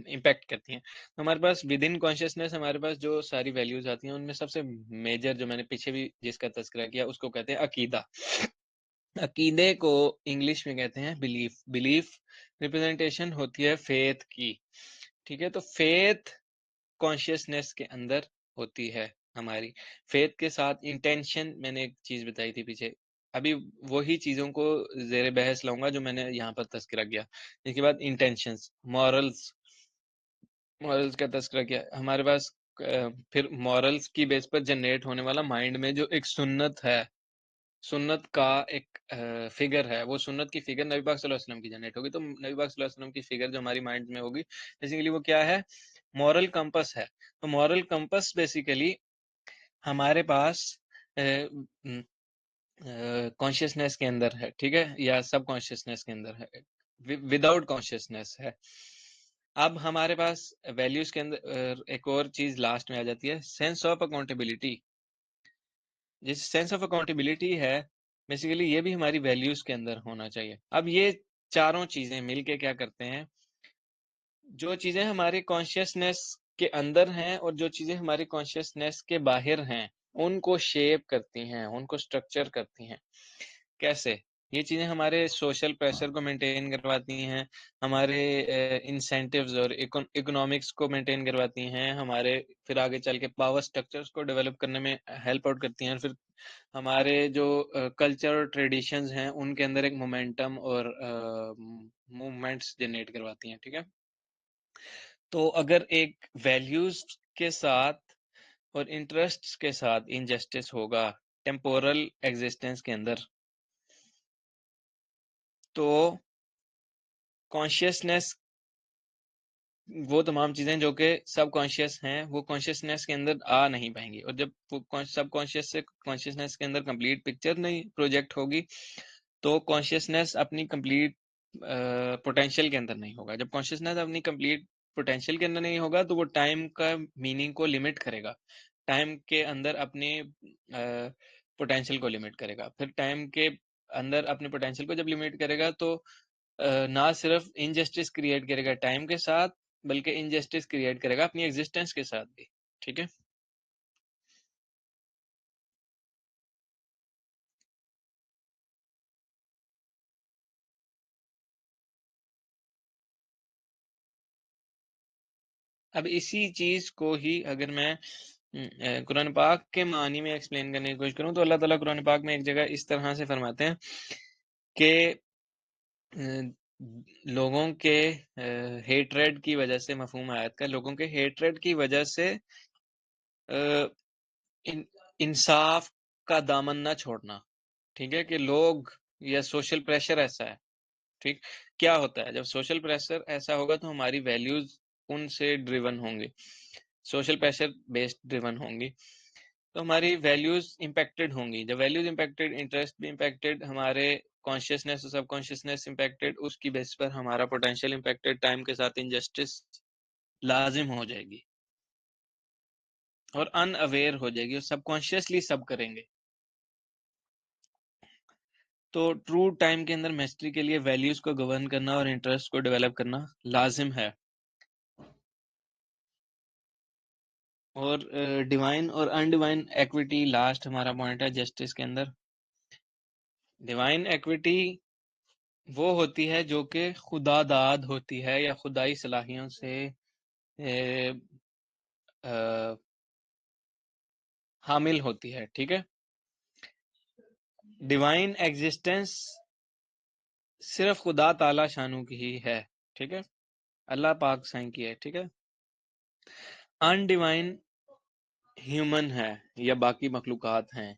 इम्पैक्ट करती हैं। तो हमारे पास विद इन कॉन्शियसनेस हमारे पास जो सारी वैल्यूज आती हैं उनमें सबसे मेजर, जो मैंने पीछे भी जिसका तस्करा किया, उसको कहते हैं अकीदा। अकीदे को इंग्लिश में कहते हैं बिलीफ। बिलीफ रिप्रेजेंटेशन होती है फेथ की। ठीक है, तो फेथ कॉन्शियसनेस के अंदर होती है हमारी। फेथ के साथ इंटेंशन, मैंने एक चीज बताई थी पीछे, अभी वही चीजों को जेर बहस लाऊंगा जो मैंने यहाँ पर तस्करा किया। इसके बाद इंटेंशंस, मॉरल्स, मॉरल्स का तस्करा किया हमारे पास। फिर मॉरल्स की बेस पर जनरेट होने वाला माइंड में जो एक सुन्नत है, सुन्नत का एक फिगर है, वो सुन्नत की फिगर नबी पाक सल्लल्लाहु अलैहि वसल्लम की जनरेट होगी। तो नबी पाक सल्लल्लाहु अलैहि वसल्लम की फिगर जो हमारी माइंड में होगी, बेसिकली वो क्या है, मॉरल कंपस है। तो मॉरल कंपस बेसिकली हमारे पास कॉन्शियसनेस के अंदर है, ठीक है, या सब कॉन्शियसनेस के अंदर है, विदाउट कॉन्शियसनेस है। अब हमारे पास वैल्यूज के अंदर एक और चीज लास्ट में आ जाती है, सेंस ऑफ अकाउंटेबिलिटी। जिस सेंस ऑफ अकाउंटेबिलिटी है, बेसिकली ये भी हमारी वैल्यूज के अंदर होना चाहिए। अब ये चारों चीजें मिलके क्या करते हैं, जो चीजें हमारे कॉन्शियसनेस के अंदर हैं और जो चीजें हमारी कॉन्शियसनेस के बाहर हैं, उनको शेप करती हैं, उनको स्ट्रक्चर करती हैं। कैसे? ये चीजें हमारे सोशल प्रेशर को मेंटेन करवाती हैं, हमारे इंसेंटिव्स और इकोनॉमिक्स को मेंटेन करवाती हैं, हमारे फिर आगे चल के पावर स्ट्रक्चर्स को डेवलप करने में हेल्प आउट करती हैं, और फिर हमारे जो कल्चर और ट्रेडिशंस हैं उनके अंदर एक मोमेंटम और मूवमेंट्स जनरेट करवाती हैं। ठीक है, तो अगर एक वैल्यूज के साथ और इंटरेस्ट्स के साथ इनजस्टिस होगा टेम्पोरल एग्जिस्टेंस के अंदर, तो कॉन्शियसनेस वो तमाम चीज़ें जो कि सबकॉन्शियस हैं, वो कॉन्शियसनेस के अंदर आ नहीं पाएँगी, और जब वो सबकॉन्शियस से कॉन्शियसनेस के अंदर कंप्लीट पिक्चर नहीं प्रोजेक्ट होगी, तो कॉन्शियसनेस अपनी कंप्लीट पोटेंशियल के अंदर नहीं होगा। जब कॉन्शियसनेस अपनी कंप्लीट पोटेंशियल के अंदर नहीं होगा, तो वो टाइम का मीनिंग को लिमिट करेगा। टाइम के अंदर अपने पोटेंशियल को लिमिट करेगा। फिर टाइम के अंदर अपने पोटेंशियल को जब लिमिट करेगा, तो ना सिर्फ इनजस्टिस क्रिएट करेगा टाइम के साथ, बल्कि इनजस्टिस क्रिएट करेगा अपनी एग्जिस्टेंस के साथ भी। ठीक है। अब इसी चीज को ही अगर मैं कुरान पाक के मानी में एक्सप्लेन करने की कोशिश करूं, तो अल्लाह ताला कुरान पाक में एक जगह इस तरह से फरमाते हैं कि लोगों के हेट्रेड की वजह से, मफहूम आयत का, लोगों के हेट्रेड की वजह से इंसाफ का दामन ना छोड़ना। ठीक है, कि लोग या सोशल प्रेशर ऐसा है। ठीक, क्या होता है जब सोशल प्रेशर ऐसा होगा, तो हमारी वैल्यूज उनसे ड्रिवन होंगी, सोशल प्रेशर बेस्ड ड्रिवन होंगी, तो हमारी वैल्यूज इम्पैक्टेड होंगी। जब वैल्यूज इम्पैक्टेड, इंटरेस्ट भी इम्पैक्टेड, हमारे कॉन्शियसनेस और सबकॉन्शियसनेस इम्पैक्टेड, उसकी बेस पर हमारा पोटेंशियल इम्पैक्टेड, टाइम के साथ इनजस्टिस लाजिम हो जाएगी और अनअवेयर हो जाएगी, और सबकॉन्शियसली सब करेंगे। तो ट्रू टाइम के अंदर मैस्ट्री के लिए वैल्यूज को गवर्न करना और इंटरेस्ट को डेवलप करना लाजिम है। और डिवाइन और अनडिवाइन एक्विटी लास्ट हमारा पॉइंट है जस्टिस के अंदर। डिवाइन एक्विटी वो होती है जो कि खुदा दाद होती है या खुदाई सलाहियों से ए, आ, हामिल होती है। ठीक है, डिवाइन एग्जिस्टेंस सिर्फ खुदा ताला शानू की ही है। ठीक है, अल्लाह पाक साईं की है। ठीक है, अनडिवाइन ह्यूमन है या बाकी मखलूकात हैं।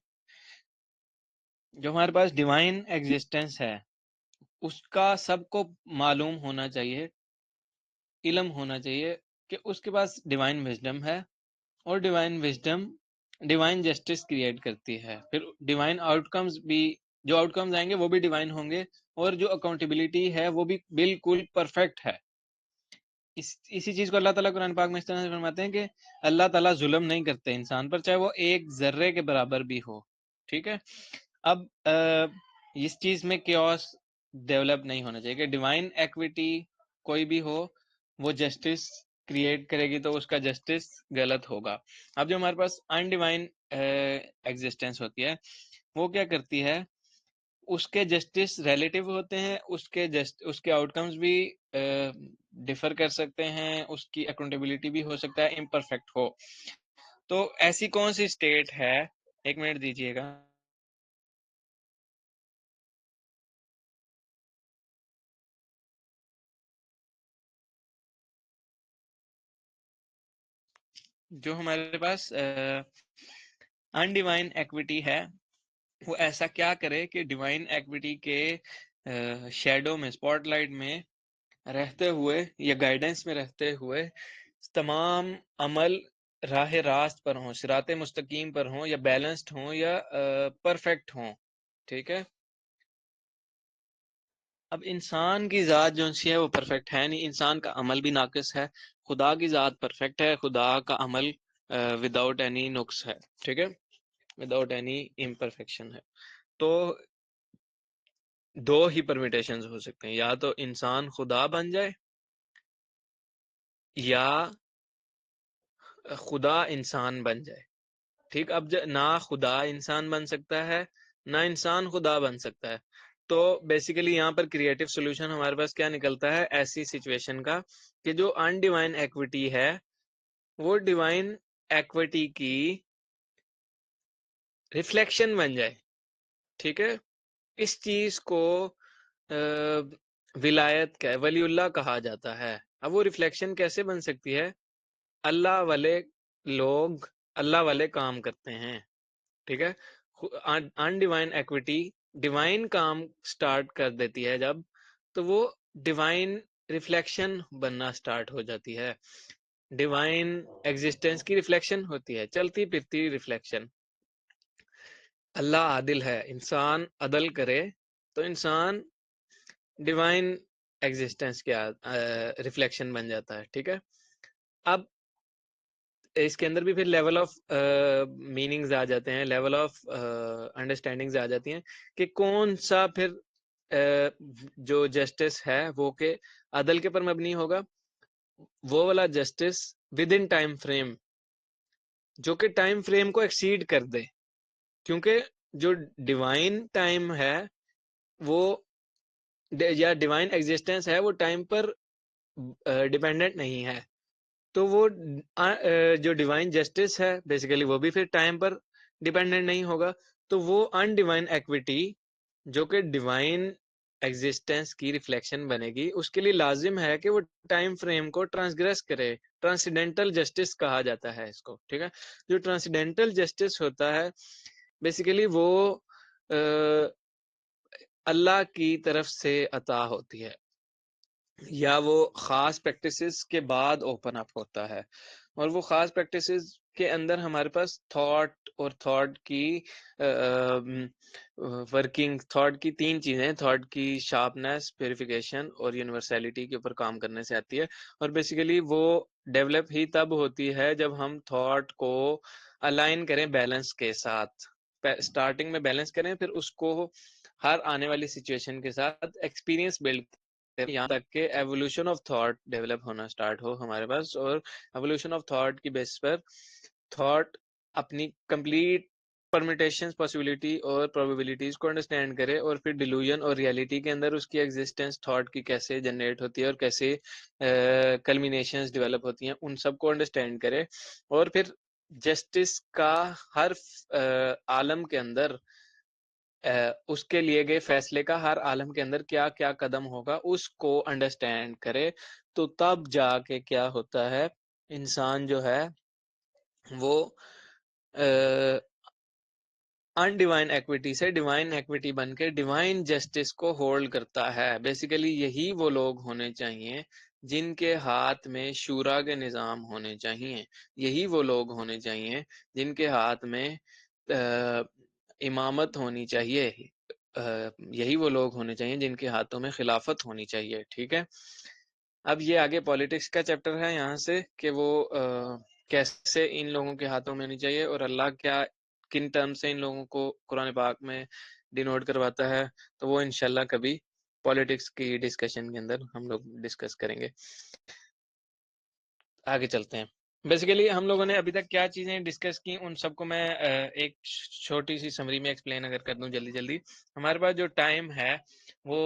जो हमारे पास डिवाइन एग्जिस्टेंस है, उसका सबको मालूम होना चाहिए, इल्म होना चाहिए कि उसके पास डिवाइन विजडम है, और divine wisdom divine justice create करती है। फिर डिवाइन आउटकम्स भी, जो आउटकम्स आएंगे वो भी डिवाइन होंगे, और जो अकाउंटेबिलिटी है वो भी बिल्कुल परफेक्ट है। इसी चीज को अल्लाह ताला कुरान पाक में इस तरह से फरमाते हैं कि अल्लाह ताला जुल्म नहीं करते इंसान पर, चाहे वो एक जर्रे के बराबर भी हो। ठीक है, अब इस चीज में क्योस डेवलप नहीं होना चाहिए कि डिवाइन एक्विटी कोई भी हो, वो जस्टिस क्रिएट करेगी तो उसका जस्टिस गलत होगा। अब जो हमारे पास अनडिवाइन एग्जिस्टेंस होती है, वो क्या करती है, उसके जस्टिस रिलेटिव होते हैं, उसके आउटकम्स भी डिफर कर सकते हैं, उसकी अकाउंटेबिलिटी भी हो सकता है इम्परफेक्ट हो। तो ऐसी कौन सी स्टेट है, एक मिनट दीजिएगा, जो हमारे पास अनडिवाइन एक्विटी है, वो ऐसा क्या करे कि डिवाइन एक्विटी के शेडो में, स्पॉटलाइट में रहते हुए या गाइडेंस में रहते हुए तमाम अमल राह रास्त पर हों, सिराते मुस्तकीम पर हों, या बैलेंस्ड हों, या परफेक्ट हों। ठीक है, अब इंसान की ज़ात जो सी है वो परफेक्ट है नहीं, इंसान का अमल भी नाकिस है। खुदा की ज़ात परफेक्ट है, खुदा का अमल विदाउट एनी नुक्स है। ठीक है, विदाउट एनी इम्परफेक्शन है। तो दो ही परमिटेशंस हो सकते हैं, या तो इंसान खुदा बन जाए, या खुदा इंसान बन जाए। ठीक, अब ना खुदा इंसान बन सकता है, ना इंसान खुदा बन सकता है। तो बेसिकली यहाँ पर क्रिएटिव सॉल्यूशन हमारे पास क्या निकलता है ऐसी सिचुएशन का, कि जो अनडिवाइन एक्विटी है, वो डिवाइन एक्विटी की रिफ्लेक्शन बन जाए। ठीक है, इस चीज को विलायत का वलीउल्लाह कहा जाता है। अब वो रिफ्लेक्शन कैसे बन सकती है, अल्लाह वाले लोग अल्लाह वाले काम करते हैं। ठीक है, अनडिवाइन एक्विटी डिवाइन काम स्टार्ट कर देती है जब, तो वो डिवाइन रिफ्लेक्शन बनना स्टार्ट हो जाती है। डिवाइन एग्जिस्टेंस की रिफ्लेक्शन होती है, चलती फिरती रिफ्लेक्शन। अल्लाह आदिल है, इंसान अदल करे तो इंसान डिवाइन एग्जिस्टेंस के रिफ्लेक्शन बन जाता है, ठीक है। अब इसके अंदर भी फिर लेवल ऑफ मीनिंग्स आ जाते हैं, लेवल ऑफ अंडरस्टैंडिंग्स आ जाती हैं कि कौन सा फिर जो जस्टिस है वो के अदल के पर मबनी होगा, वो वाला justice with in time frame, जो कि टाइम फ्रेम को एक्सीड कर दे। क्योंकि जो डिवाइन टाइम है वो या डिवाइन एग्जिस्टेंस है वो टाइम पर डिपेंडेंट नहीं है, तो वो जो डिवाइन जस्टिस है बेसिकली वो भी फिर टाइम पर डिपेंडेंट नहीं होगा। तो वो अनडिवाइन एक्विटी जो कि डिवाइन एग्जिस्टेंस की रिफ्लेक्शन बनेगी, उसके लिए लाजिम है कि वो टाइम फ्रेम को ट्रांसग्रेस करे। ट्रांसडेंटल जस्टिस कहा जाता है इसको, ठीक है। जो ट्रांसडेंटल जस्टिस होता है बेसिकली वो अल्लाह की तरफ से अता होती है, या वो ख़ास प्रैक्टिसेस के बाद ओपन अप होता है। और वो ख़ास प्रैक्टिसेस के अंदर हमारे पास थॉट और थॉट की वर्किंग, थॉट की 3 चीज़ें, थॉट की शार्पनेस, प्यूरिफिकेशन और यूनिवर्सैलिटी के ऊपर काम करने से आती है। और बेसिकली वो डेवलप ही तब होती है जब हम थॉट को अलाइन करें बैलेंस के साथ। स्टार्टिंग में बैलेंस करें, फिर उसको हर आने वाली सिचुएशन के साथ एक्सपीरियंस बिल्ड, यहाँ तक के एवोल्यूशन ऑफ थॉट डेवलप होना स्टार्ट हो हमारे पास। और एवोल्यूशन ऑफ थॉट की बेसिस पर थॉट अपनी कंप्लीट परमिटेशंस, पॉसिबिलिटी और प्रोबेबिलिटीज को अंडरस्टैंड करे, और फिर डिल्यूजन और रियलिटी के अंदर उसकी एग्जिस्टेंस थॉट की कैसे जनरेट होती है और कैसे कल्मिनेशंस डेवलप होती हैं, उन सबको अंडरस्टैंड करे। और फिर जस्टिस का हर आलम के अंदर उसके लिए गए फैसले का हर आलम के अंदर क्या क्या कदम होगा उसको अंडरस्टैंड करे। तो तब जाके क्या होता है, इंसान जो है वो अनडिवाइन एक्विटी से डिवाइन एक्विटी बन के डिवाइन जस्टिस को होल्ड करता है। बेसिकली यही वो लोग होने चाहिए जिनके हाथ में शूरा के निज़ाम होने चाहिए। यही वो लोग होने चाहिए जिनके हाथ में इमामत होनी चाहिए। यही वो लोग होने चाहिए जिनके हाथों में खिलाफत होनी चाहिए, ठीक है। अब ये आगे पॉलिटिक्स का चैप्टर है यहाँ से कि वो कैसे इन लोगों के हाथों में होनी चाहिए, और अल्लाह क्या किन टर्म से इन लोगों को कुरान पाक में डिनोट करवाता है। तो वो इंशाल्लाह कभी पॉलिटिक्स की डिस्कशन के अंदर हम लोग डिस्कस करेंगे। आगे चलते हैं। बेसिकली हम लोगों ने अभी तक क्या चीज़ें डिस्कस की उन सबको मैं एक छोटी सी समरी में एक्सप्लेन अगर कर दूं जल्दी जल्दी। हमारे पास जो टाइम है वो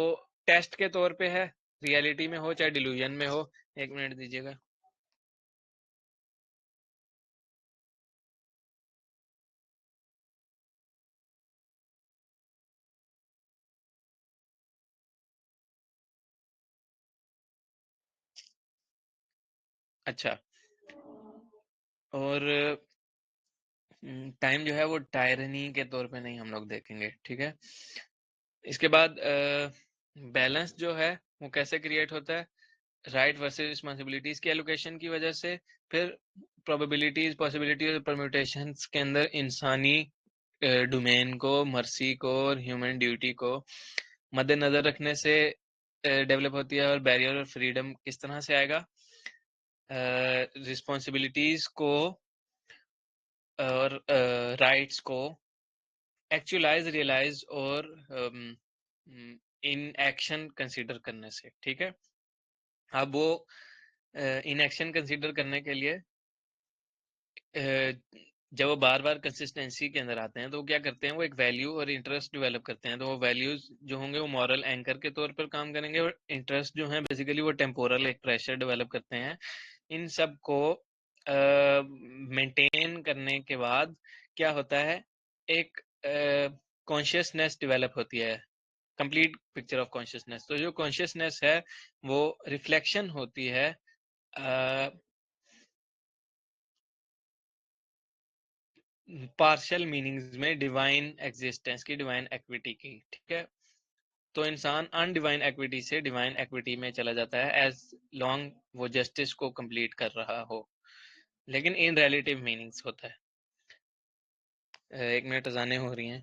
टेस्ट के तौर पे है, रियलिटी में हो चाहे डिल्यूजन में हो। एक मिनट दीजिएगा। अच्छा, और टाइम जो है वो टायरनी के तौर पे नहीं हम लोग देखेंगे, ठीक है। इसके बाद बैलेंस जो है वो कैसे क्रिएट होता है, राइट वर्सेस रिस्पॉन्सिबिलिटीज की एलोकेशन की वजह से। फिर प्रोबेबिलिटीज, पॉसिबिलिटीज और परम्यूटेशंस के अंदर इंसानी डोमेन को, मर्सी को और ह्यूमन ड्यूटी को मद्देनजर रखने से डेवलप होती है। और बैरियर और फ्रीडम किस तरह से आएगा, रिस्पॉन्सिबिलिटीज को और राइट्स को एक्चुअलाइज, रियलाइज और इन एक्शन कंसीडर करने से, ठीक है। अब वो इन एक्शन कंसीडर करने के लिए जब वो बार बार कंसिस्टेंसी के अंदर आते हैं तो वो क्या करते हैं, वो एक वैल्यू और इंटरेस्ट डेवलप करते हैं। तो वो वैल्यूज जो होंगे वो मॉरल एंकर के तौर पर काम करेंगे, और इंटरेस्ट जो है बेसिकली वो टेम्पोरल एक प्रेशर डेवलप करते हैं। इन सब को मेंटेन करने के बाद क्या होता है, एक कॉन्शियसनेस डेवलप होती है, कंप्लीट पिक्चर ऑफ कॉन्शियसनेस। तो जो कॉन्शियसनेस है वो रिफ्लेक्शन होती है पार्शियल मीनिंग्स में डिवाइन एग्जिस्टेंस की, डिवाइन एक्विटी की, ठीक है। तो इंसान अनडिवाइन एक्विटी से डिवाइन एक्विटी में चला जाता है एज लॉन्ग वो जस्टिस को कंप्लीट कर रहा हो, लेकिन इन रिलेटिव मीनिंग्स होता है। 1 मिनट अजानें हो रही हैं,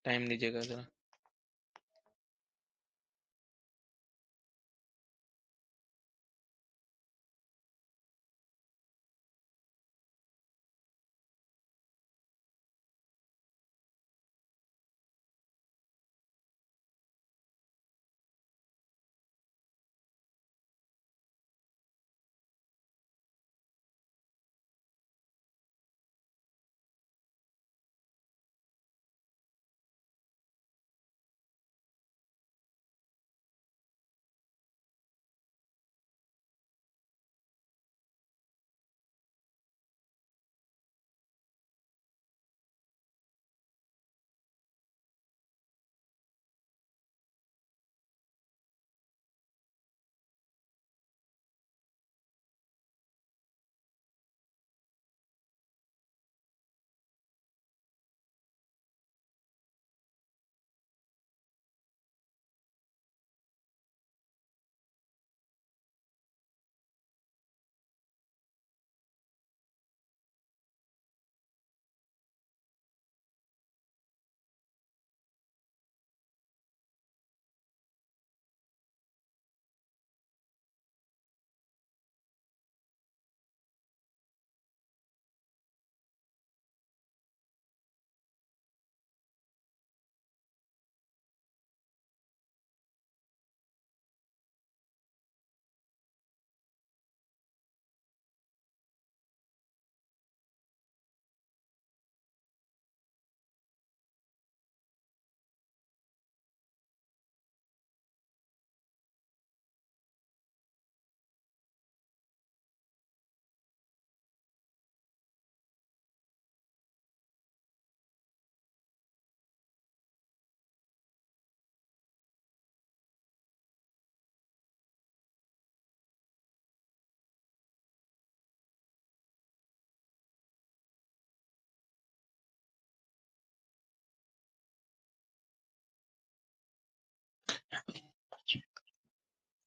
टाइम दीजिएगा जरा।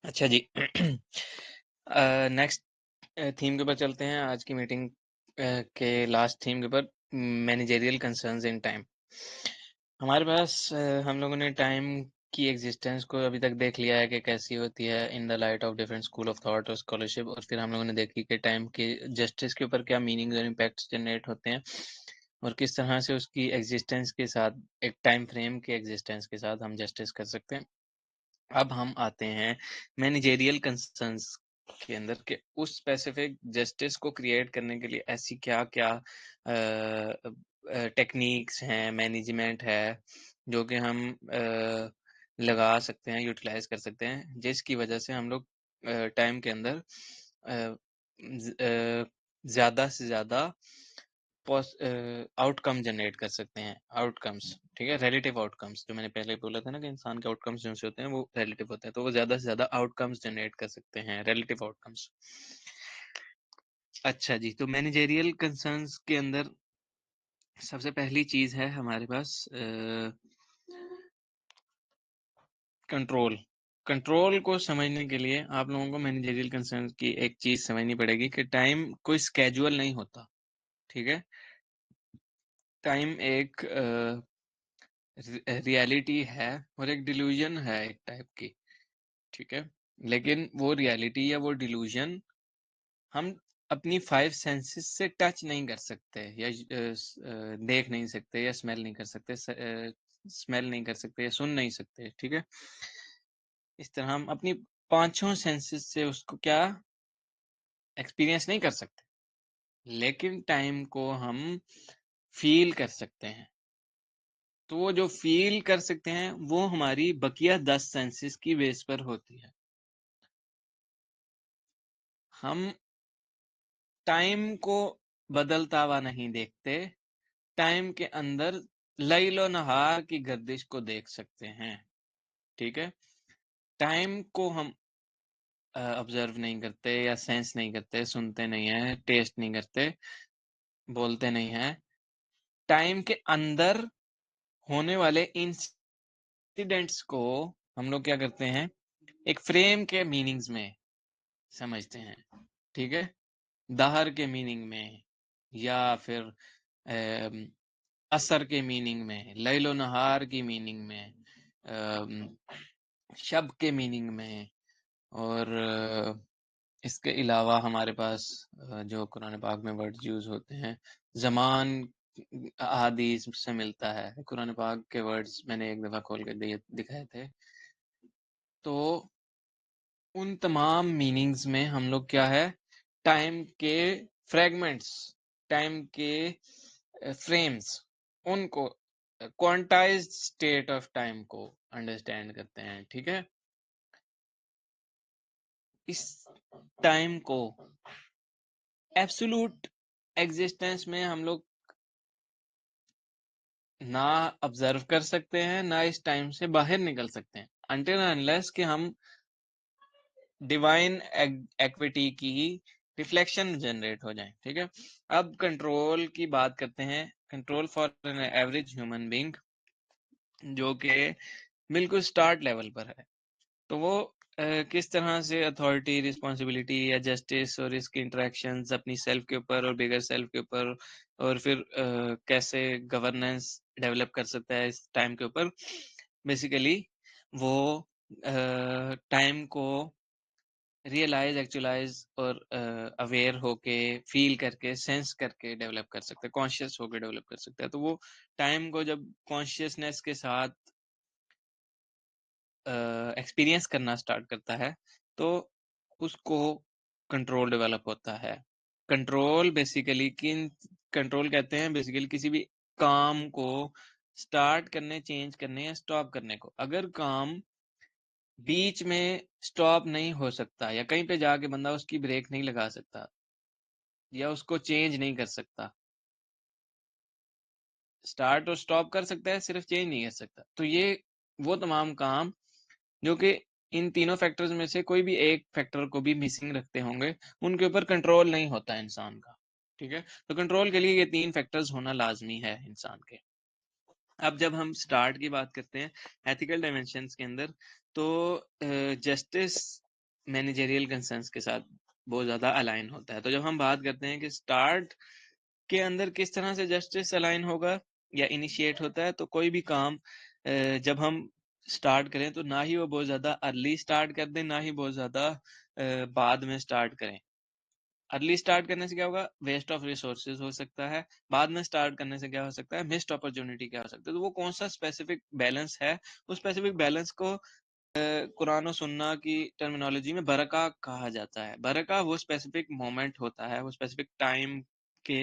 अच्छा जी। नेक्स्ट थीम के ऊपर चलते हैं, आज की मीटिंग के लास्ट थीम के ऊपर, मैनेजरियल कंसर्न्स इन टाइम। हमारे पास हम लोगों ने टाइम की एग्जिस्टेंस को अभी तक देख लिया है कि कैसी होती है in the light of different school of thought और स्कॉलरशिप, और फिर हम लोगों ने देखी कि टाइम के जस्टिस के ऊपर क्या मीनिंग और इम्पैक्ट्स जनरेट होते हैं, और किस तरह से उसकी एग्जिस्टेंस के साथ, एक टाइम फ्रेम के एग्जिस्टेंस के साथ हम जस्टिस कर सकते हैं। अब हम आते हैं मैनेजेरियल कंसर्न्स के अंदर के उस स्पेसिफिक जस्टिस को क्रिएट करने के लिए ऐसी क्या क्या टेक्निक्स हैं, मैनेजमेंट है, जो कि हम लगा सकते हैं, यूटिलाइज कर सकते हैं, जिसकी वजह से हम लोग टाइम के अंदर ज़्यादा से ज़्यादा आउटकम जनरेट कर सकते हैं। आउटकम्स, ठीक है, रिलेटिव आउटकम्स, जो मैंने पहले बोला था ना कि इंसान के आउटकम्स जो से होते हैं वो रिलेटिव होते हैं, तो वो ज़्यादा से ज़्यादा आउटकम्स जनरेट कर सकते हैं, रिलेटिव आउटकम्स। अच्छा जी, तो मैनेजेरियल कंसर्न्स के अंदर सबसे पहली चीज़ है हमारे पास कंट्रोल। कंट्रोल को समझने के लिए आप लोगों को मैनेजेरियल कंसर्न्स की एक चीज़ समझनी पड़ेगी कि टाइम कोई स्केड्यूल नहीं होता, ठीक है। टाइम एक रियलिटी है और एक डिल्यूजन है एक टाइप की, ठीक है। लेकिन वो रियलिटी या वो डिल्यूजन हम अपनी 5 सेंसेस से टच नहीं कर सकते, या देख नहीं सकते, या स्मेल नहीं कर सकते, स्मेल नहीं कर सकते, या सुन नहीं सकते, ठीक है। इस तरह हम अपनी 5 सेंसेस से उसको क्या एक्सपीरियंस नहीं कर सकते, लेकिन टाइम को हम फील कर सकते हैं। तो वो जो फील कर सकते हैं वो हमारी बकिया 10 सेंसेस की बेस पर होती है। हम टाइम को बदलता हुआ नहीं देखते, टाइम के अंदर लैलो नहार की गर्दिश को देख सकते हैं, ठीक है। टाइम को हम ऑब्जर्व नहीं करते, या सेंस नहीं करते, सुनते नहीं है, टेस्ट नहीं करते, बोलते नहीं है। टाइम के अंदर होने वाले इंसिडेंट्स को हम लोग क्या करते हैं, एक फ्रेम के मीनिंग्स में समझते हैं, ठीक है, दहर के मीनिंग में, या फिर अम, असर के मीनिंग में, लैलो नहार की मीनिंग में, शब के मीनिंग में, और इसके अलावा हमारे पास जो कुरान पाक में वर्ड्स यूज होते हैं, जमान अहादीस से मिलता है। कुरान पाक के वर्ड्स मैंने एक दफा खोल के दिखाए थे। तो उन तमाम मीनिंग्स में हम लोग क्या है, टाइम के फ्रैगमेंट्स, टाइम के फ्रेम्स, उनको क्वांटाइज्ड स्टेट ऑफ टाइम को अंडरस्टैंड करते हैं, ठीक है। इस टाइम को एब्सोल्यूट एग्जिस्टेंस में हम लोग ना ऑब्जर्व कर सकते हैं, ना इस टाइम से बाहर निकल सकते हैं, अनटिल अनलेस कि हम डिवाइन एक्विटी की रिफ्लेक्शन जनरेट हो जाए, ठीक है। अब कंट्रोल की बात करते हैं। Control for an average human being जो कि बिल्कुल स्टार्ट लेवल पर है, तो वो किस तरह से अथॉरिटी, रिस्पॉन्सिबिलिटी या जस्टिस और इसकी इंटरेक्शंस अपनी सेल्फ के ऊपर और बिगर सेल्फ के ऊपर, और फिर कैसे गवर्नेंस डेवलप कर सकता है इस टाइम के ऊपर, बेसिकली वो टाइम को रियलाइज, एक्चुअलाइज और अवेयर होके, फील करके, सेंस करके डेवलप कर सकते हैं, कॉन्शियस होके डेवलप कर सकता है। तो वो टाइम को जब कॉन्शियसनेस के साथ एक्सपीरियंस करना स्टार्ट करता है, तो उसको कंट्रोल डेवलप होता है। कंट्रोल बेसिकली किन कंट्रोल कहते हैं बेसिकली किसी भी काम को स्टार्ट करने, चेंज करने या स्टॉप करने को। अगर काम बीच में स्टॉप नहीं हो सकता, या कहीं पे जाके बंदा उसकी ब्रेक नहीं लगा सकता, या उसको चेंज नहीं कर सकता, स्टार्ट और स्टॉप कर सकता है, सिर्फ चेंज नहीं कर सकता, तो ये वो तमाम काम जो कि इन तीनों फैक्टर्स में से कोई भी एक फैक्टर को भी मिसिंग रखते होंगे, उनके ऊपर कंट्रोल नहीं होता इंसान का, ठीक है। तो कंट्रोल के लिए ये तीन फैक्टर्स होना लाजमी है इंसान के। अब जब हम स्टार्ट की बात करते हैं एथिकल डायमेंशंस के अंदर, तो जस्टिस मैनेजरियल कंसर्न्स के साथ बहुत ज़्यादा अलाइन होता है। तो जब हम बात करते हैं कि स्टार्ट के अंदर किस तरह से जस्टिस अलाइन होगा या इनिशिएट होता है, तो कोई भी काम जब हम स्टार्ट करें तो ना ही वो बहुत ज़्यादा अर्ली स्टार्ट कर दें, ना ही बहुत ज़्यादा बाद में स्टार्ट करें। अर्ली स्टार्ट करने से क्या होगा, वेस्ट ऑफ रिसोर्सेज हो सकता है। बाद में स्टार्ट करने से क्या हो सकता है, मिस्ड अपॉर्चुनिटी क्या हो सकता है। तो वो कौन सा स्पेसिफिक बैलेंस है, उस स्पेसिफिक बैलेंस को कुरान और सुन्ना की टर्मिनोलॉजी में बरका कहा जाता है। बरका वो स्पेसिफिक मोमेंट होता है, वो स्पेसिफिक टाइम के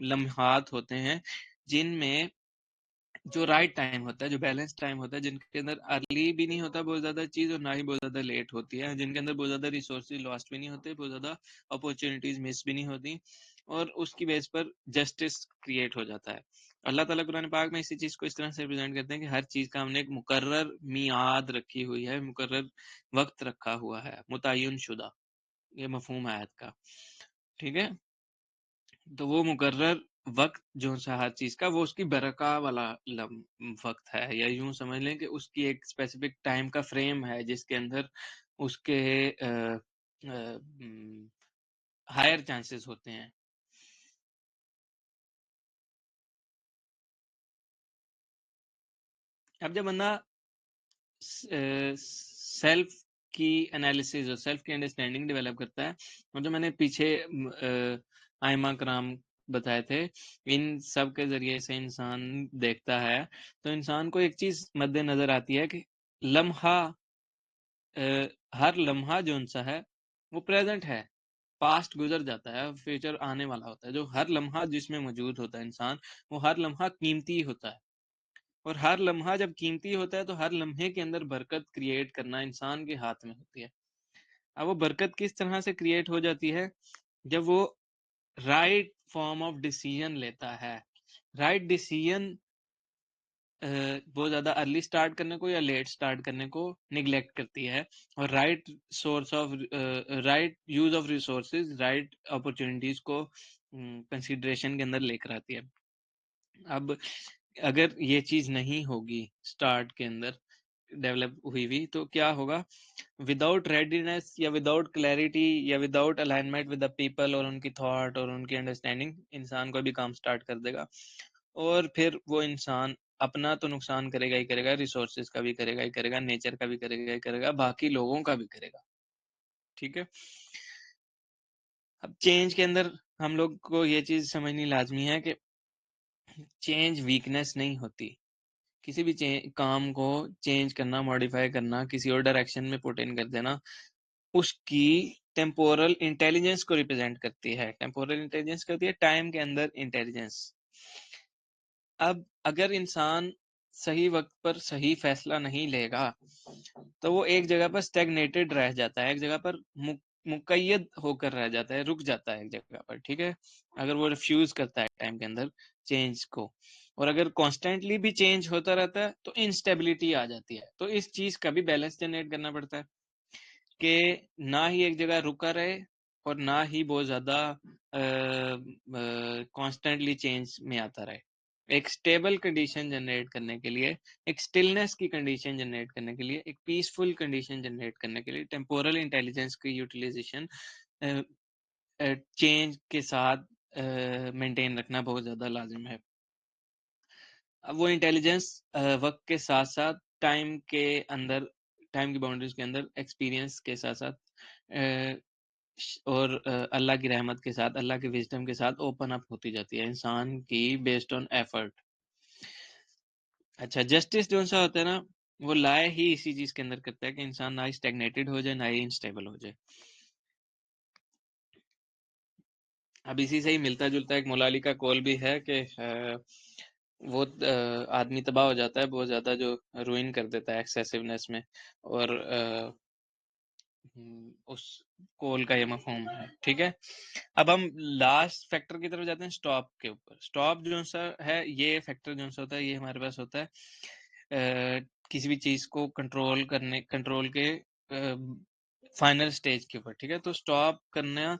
लम्हात होते हैं जिनमें जो राइट टाइम होता है, जो बैलेंस टाइम होता है, जिनके अंदर अर्ली भी नहीं होता बहुत ज्यादा चीज, और ना ही बहुत ज्यादा लेट होती है, जिनके अंदर बहुत ज्यादा रिसोर्सेज लॉस्ट भी नहीं होते, बहुत ज्यादा अपॉर्चुनिटीज मिस भी नहीं होती, और उसकी बेस पर जस्टिस क्रिएट हो जाता है। अल्लाह ताला कुरान पाक में इसी चीज को इस तरह से रिप्रेजेंट करते हैं कि हर चीज का हमने एक मुकर्रर मियाद रखी हुई है, मुकर्रर वक्त रखा हुआ है, मुतय्यन शुदा, ये मफहूम है आयत का, ठीक है। तो वो मुकर्रर वक्त जो सा हर चीज का, वो उसकी बरका वाला वक्त है, या यूं समझ लें कि उसकी एक स्पेसिफिक टाइम का फ्रेम है जिसके अंदर उसके हायर चांसेस होते हैं। अब जब बंदा सेल्फ की एनालिसिस और सेल्फ की अंडरस्टैंडिंग डेवलप करता है, और जो मैंने पीछे आइमा कराम बताए थे, इन सब के जरिए से इंसान देखता है, तो इंसान को एक चीज मद्देनजर आती है कि लम्हा, हर लम्हा जो सा है वो प्रेजेंट है, पास्ट गुजर जाता है, फ्यूचर आने वाला होता है। जो हर लम्हा जिसमें मौजूद होता है इंसान, वो हर लम्हा कीमती होता है, और हर लम्हा जब कीमती होता है तो हर लम्हे के अंदर बरकत क्रिएट करना इंसान के हाथ में होती है। अब वो बरकत किस तरह से क्रिएट हो जाती है, जब वो राइट फॉर्म ऑफ डिसीजन लेता है। राइट डिसीजन बहुत ज्यादा अर्ली स्टार्ट करने को या लेट स्टार्ट करने को निग्लेक्ट करती है, और right source of, right use of resources, right opportunities को कंसीडरेशन के अंदर लेकर आती है। अब अगर ये चीज नहीं होगी स्टार्ट के अंदर, डेवलप हुई हुई, तो क्या होगा, विदाउट रेडीनेस या विदाउट क्लैरिटी या without alignment with the people और उनकी थॉट और उनकी अंडरस्टैंडिंग, इंसान कोई भी काम स्टार्ट कर देगा और फिर वो इंसान अपना तो नुकसान करेगा ही करेगा, रिसोर्सेज का भी करेगा ही करेगा, नेचर का भी करेगा ही करेगा, बाकी लोगों का भी करेगा। ठीक है। अब चेंज के अंदर हम लोग को ये चीज समझनी लाजमी है कि चेंज वीकनेस नहीं होती। किसी भी काम को चेंज करना, मॉडिफाई करना, किसी और डायरेक्शन में पुट इन कर देना, उसकी टेम्पोरल इंटेलिजेंस को रिप्रेजेंट करती है। टेम्पोरल इंटेलिजेंस करती है टाइम के अंदर इंटेलिजेंस। अब अगर इंसान सही वक्त पर सही फैसला नहीं लेगा तो वो एक जगह पर स्टेगनेटेड रह जाता है, एक जगह पर मुकैयद होकर रह जाता है, रुक जाता है एक जगह पर। ठीक है। अगर वो रिफ्यूज करता है टाइम के अंदर चेंज को, और अगर कॉन्स्टेंटली भी चेंज होता रहता है तो इंस्टेबिलिटी आ जाती है। तो इस चीज का भी बैलेंस जनरेट करना पड़ता है कि ना ही एक जगह रुका रहे और ना ही बहुत ज्यादा कॉन्स्टेंटली चेंज में आता रहे। एक स्टेबल कंडीशन जनरेट करने के लिए, एक स्टिलनेस की कंडीशन जनरेट करने के लिए, एक पीसफुल कंडीशन जनरेट करने के लिए टेम्पोरल इंटेलिजेंस की यूटिलाइजेशन चेंज के साथ मेंटेन रखना बहुत ज्यादा लाजिम है। अब वो इंटेलिजेंस वक्त के साथ साथ टाइम के अंदर, टाइम की बाउंड्रीज के अंदर एक्सपीरियंस के साथ साथ और अल्लाह की रहमत के साथ, अल्लाह के विजडम के साथ ओपन अप होती जाती है इंसान की, बेस्ड ऑन एफर्ट। अच्छा, जस्टिस जो सा होता है ना, वो लाए ही इसी चीज के अंदर करता है कि इंसान ना ही स्टेगनेटेड हो जाए ना ही इनस्टेबल हो जाए। अब इसी से ही मिलता जुलता एक मौलाली का कॉल भी है कि वो आदमी तबाह हो जाता है बहुत ज्यादा जो रुइन कर देता है एक्सेसिवनेस में, और उस कॉल का ये मफहूम है। ठीक है। अब हम लास्ट फैक्टर की तरफ जाते हैं, स्टॉप के ऊपर। स्टॉप जो सा है, ये फैक्टर जो सा होता है, ये हमारे पास होता है किसी भी चीज को कंट्रोल करने, कंट्रोल के फाइनल स्टेज के ऊपर। ठीक है। तो स्टॉप करना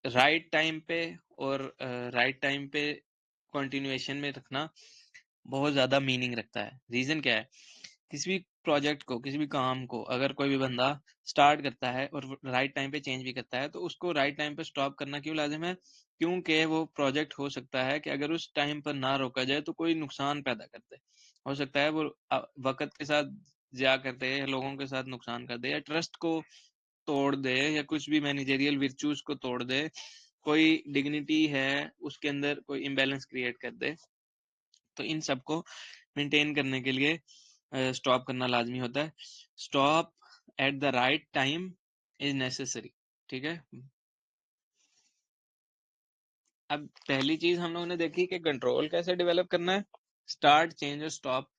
राइट टाइम पे और राइट टाइम पे कंटिन्यूएशन में रखना बहुत ज्यादा मीनिंग रखता है। रीजन क्या है, किसी भी प्रोजेक्ट को, किसी भी काम को अगर कोई भी बंदा स्टार्ट करता है और राइट टाइम पे चेंज भी करता है, तो उसको राइट टाइम पे स्टॉप करना क्यों लाजिम है? क्योंकि वो प्रोजेक्ट हो सकता है कि अगर उस टाइम पर ना रोका जाए तो कोई नुकसान पैदा कर दे। हो सकता है वो वक्त के साथ ज़्या कर दे, या लोगों के साथ नुकसान कर दे, या ट्रस्ट को तोड़ दे, या कुछ भी मैनेजरियल विर्चूज को तोड़ दे, कोई डिग्निटी है उसके अंदर कोई इम्बैलेंस क्रिएट कर दे। तो इन सबको मेंटेन करने के लिए स्टॉप करना लाजमी होता है। Stop at the right time is necessary. ठीक है। अब पहली चीज हम लोगों ने देखी कि कंट्रोल कैसे डेवलप करना है। स्टार्ट, चेंज और स्टॉप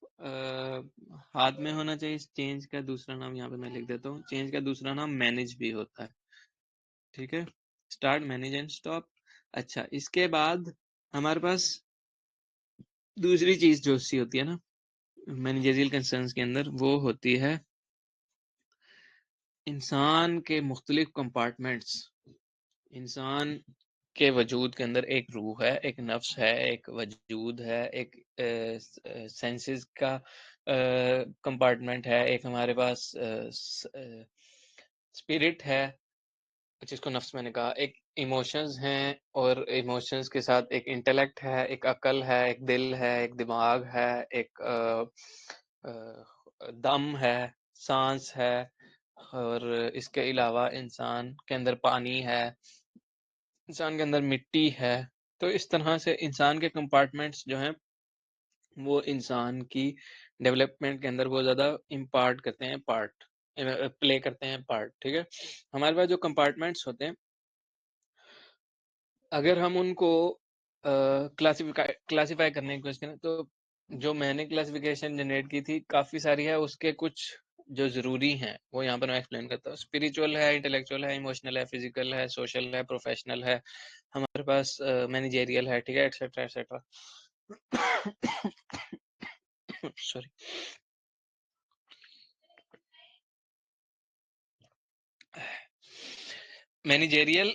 हाथ में होना चाहिए। चेंज का दूसरा नाम यहाँ पे मैं लिख देता हूँ, चेंज का दूसरा नाम मैनेज भी होता है। ठीक है। Start, manage and stop. अच्छा, इसके बाद हमारे पास दूसरी चीज जो सी होती है ना मैनेजरियल कंसर्न्स के अंदर, वो होती है इंसान के मुख्तलिफ कंपार्टमेंट्स। इंसान के वजूद के अंदर एक रूह है, एक नफ्स है, एक वजूद है, एक सेंसेस का कंपार्टमेंट है, एक हमारे पास स्पिरिट है जिसको नफ्स मैंने कहा, एक इमोशंस हैं, और इमोशंस के साथ एक इंटेलेक्ट है, एक अकल है, एक दिल है, एक दिमाग है, एक दम है, सांस है, और इसके अलावा इंसान के अंदर पानी है, इंसान के अंदर मिट्टी है। तो इस तरह से इंसान के कंपार्टमेंट्स जो हैं वो इंसान की डेवलपमेंट के अंदर बहुत ज़्यादा इम्पार्ट करते हैं, पार्ट प्ले करते हैं पार्ट। ठीक है। हमारे पास जो कंपार्टमेंट्स होते हैं, अगर हम उनको क्लासिफाई करने की कोशिश करें, तो जो मैंने क्लासिफिकेशन जनरेट की थी काफ़ी सारी है, उसके कुछ जो ज़रूरी हैं वो यहाँ पर मैं एक्सप्लेन करता हूँ। स्पिरिचुअल है, इंटेलेक्चुअल है, इमोशनल है, फिजिकल है, सोशल है, प्रोफेशनल है, हमारे पास मैनेजेरियल है। ठीक है, etcetera etcetera. Sorry. Managerial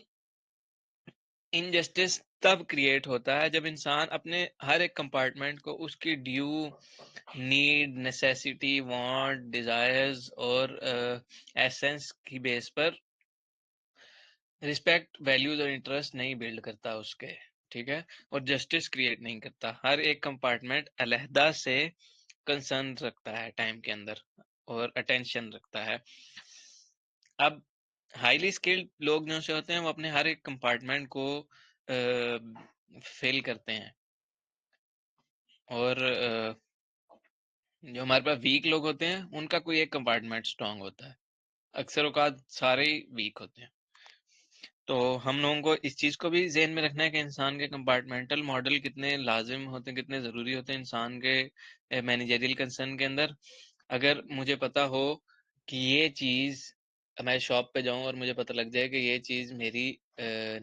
injustice तब क्रिएट होता है जब इंसान अपने हर एक कंपार्टमेंट को उसकी due need, necessity, want, desires और एसेंस की बेस पर रिस्पेक्ट, वैल्यूज और इंटरेस्ट नहीं बिल्ड करता उसके, ठीक है, और जस्टिस क्रिएट नहीं करता। हर एक कंपार्टमेंट अलहदा से कंसर्न रखता है टाइम के अंदर और अटेंशन रखता है। अब हाईली स्किल्ड लोग जो से होते हैं वो अपने हर एक कंपार्टमेंट को फिल करते हैं, और जो हमारे पास वीक लोग होते हैं उनका कोई एक कंपार्टमेंट स्ट्रांग होता है, अक्सर औकात सारे ही वीक होते हैं। तो हम लोगों को इस चीज़ को भी ज़हन में रखना है कि इंसान के कंपार्टमेंटल मॉडल कितने लाजिम होते हैं, कितने ज़रूरी होते हैं इंसान के मैनेजरियल कंसर्न के अंदर। अगर मुझे पता हो कि ये चीज़, मैं शॉप पे जाऊं और मुझे पता लग जाए कि ये चीज़ मेरी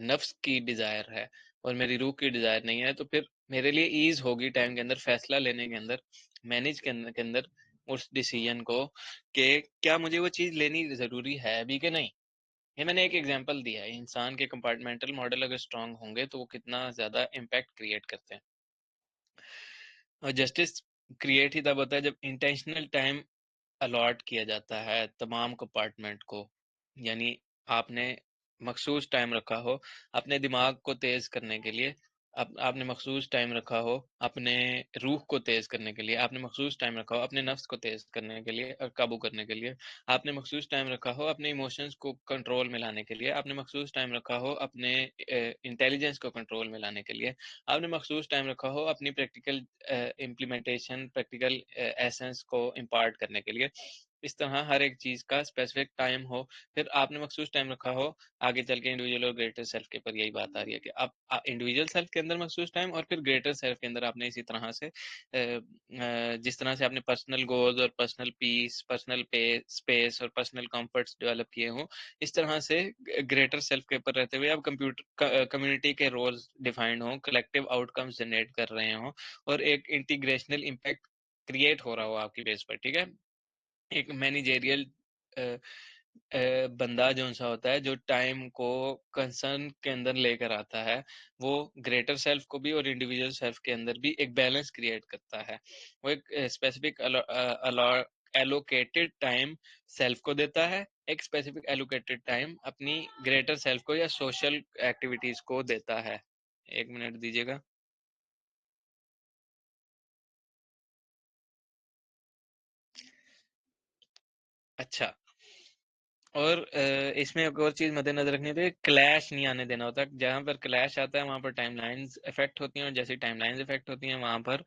नफ्स की डिज़ायर है और मेरी रूह की डिज़ायर नहीं है, तो फिर मेरे लिए ईज़ होगी टाइम के अंदर फैसला लेने के अंदर, मैनेज करने के अंदर उस डिसीजन को, कि क्या मुझे वो चीज़ लेनी ज़रूरी है अभी कि नहीं। ये मैंने एक एग्जांपल दिया है। इंसान के कंपार्टमेंटल मॉडल अगर स्ट्रांग होंगे तो वो कितना ज़्यादा इम्पैक्ट क्रिएट करते हैं। और जस्टिस क्रिएट ही तब होता है जब इंटेंशनल टाइम अलॉट किया जाता है तमाम कंपार्टमेंट को। यानी आपने मखसूस टाइम रखा हो अपने दिमाग को तेज करने के लिए, आपने मखसूस टाइम रखा हो अपने रूह को तेज करने के लिए, आपने मखसूस टाइम रखा हो अपने नफ्स को तेज करने के लिए और काबू करने के लिए, आपने मखसूस टाइम रखा हो अपने इमोशंस को कंट्रोल में लाने के लिए, आपने मखसूस टाइम रखा हो अपने इंटेलिजेंस को कंट्रोल में लाने के लिए, आपने मखसूस टाइम रखा हो अपनी प्रैक्टिकल इम्प्लीमेंटेशन, प्रैक्टिकल एसेंस को इम्पार्ट करने के लिए। इस तरह हर एक चीज़ का स्पेसिफिक टाइम हो, फिर आपने मखसूस टाइम रखा हो। आगे चल के इंडिविजुअल और ग्रेटर सेल्फ के पर यही बात आ रही है कि आप इंडिविजुअल सेल्फ के अंदर मखसूस टाइम और फिर ग्रेटर सेल्फ के अंदर आपने इसी तरह से जिस तरह से आपने पर्सनल गोल्स और पर्सनल पीस, पर्सनल स्पेस और पर्सनल कंफर्ट्स डेवलप किए हों, इस तरह से ग्रेटर सेल्फ के ऊपर रहते हुए आप कम्युनिटी के रोल्स डिफाइंड हों, कलेक्टिव आउटकम्स जनरेट कर रहे हों और एक इंटीग्रेशनल इम्पैक्ट क्रिएट हो रहा हो आपकी बेस पर, ठीक है। एक मैनेजेरियल बंदा जो सा होता है जो टाइम को कंसर्न के अंदर लेकर आता है, वो ग्रेटर सेल्फ को भी और इंडिविजुअल सेल्फ के अंदर भी एक बैलेंस क्रिएट करता है। वो एक स्पेसिफिक एलोकेटेड टाइम सेल्फ को देता है, एक स्पेसिफिक एलोकेटेड टाइम अपनी ग्रेटर सेल्फ को या सोशल एक्टिविटीज को देता है। एक मिनट दीजिएगा। अच्छा, और इसमें एक और चीज़ मद्देनजर रखनी होती है, क्लैश नहीं आने देना होता। जहाँ पर क्लैश आता है वहाँ पर टाइमलाइंस इफेक्ट होती हैं, और जैसे टाइमलाइंस इफेक्ट होती हैं वहाँ पर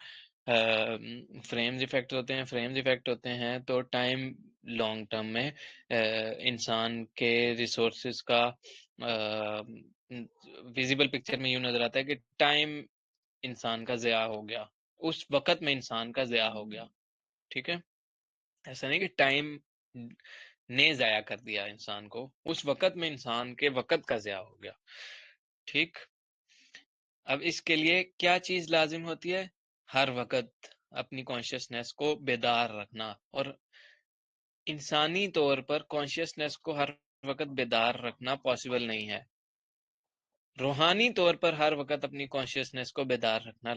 फ्रेम्स इफेक्ट होते हैं, फ्रेम्स इफेक्ट होते हैं तो टाइम लॉन्ग टर्म में इंसान के रिसोर्सेज का विजिबल पिक्चर में यूँ नजर आता है कि टाइम इंसान का ज़या हो गया, उस वक़्त में इंसान का ज़या हो गया, ठीक है? ऐसा नहीं कि टाइम ने ज़ाया कर दिया इंसान को, उस वक़्त में इंसान के वक़्त का ज़या हो गया, ठीक? अब इसके लिए क्या चीज़ लाज़िम होती है? हर वक़्त अपनी कॉन्शियसनेस को बेदार रखना, और इंसानी तौर पर कॉन्शियसनेस को हर वक़्त बेदार रखना पॉसिबल नहीं है। रूहानी तौर पर हर वक़्त अपनी कॉन्शियसनेस को बेदार रखना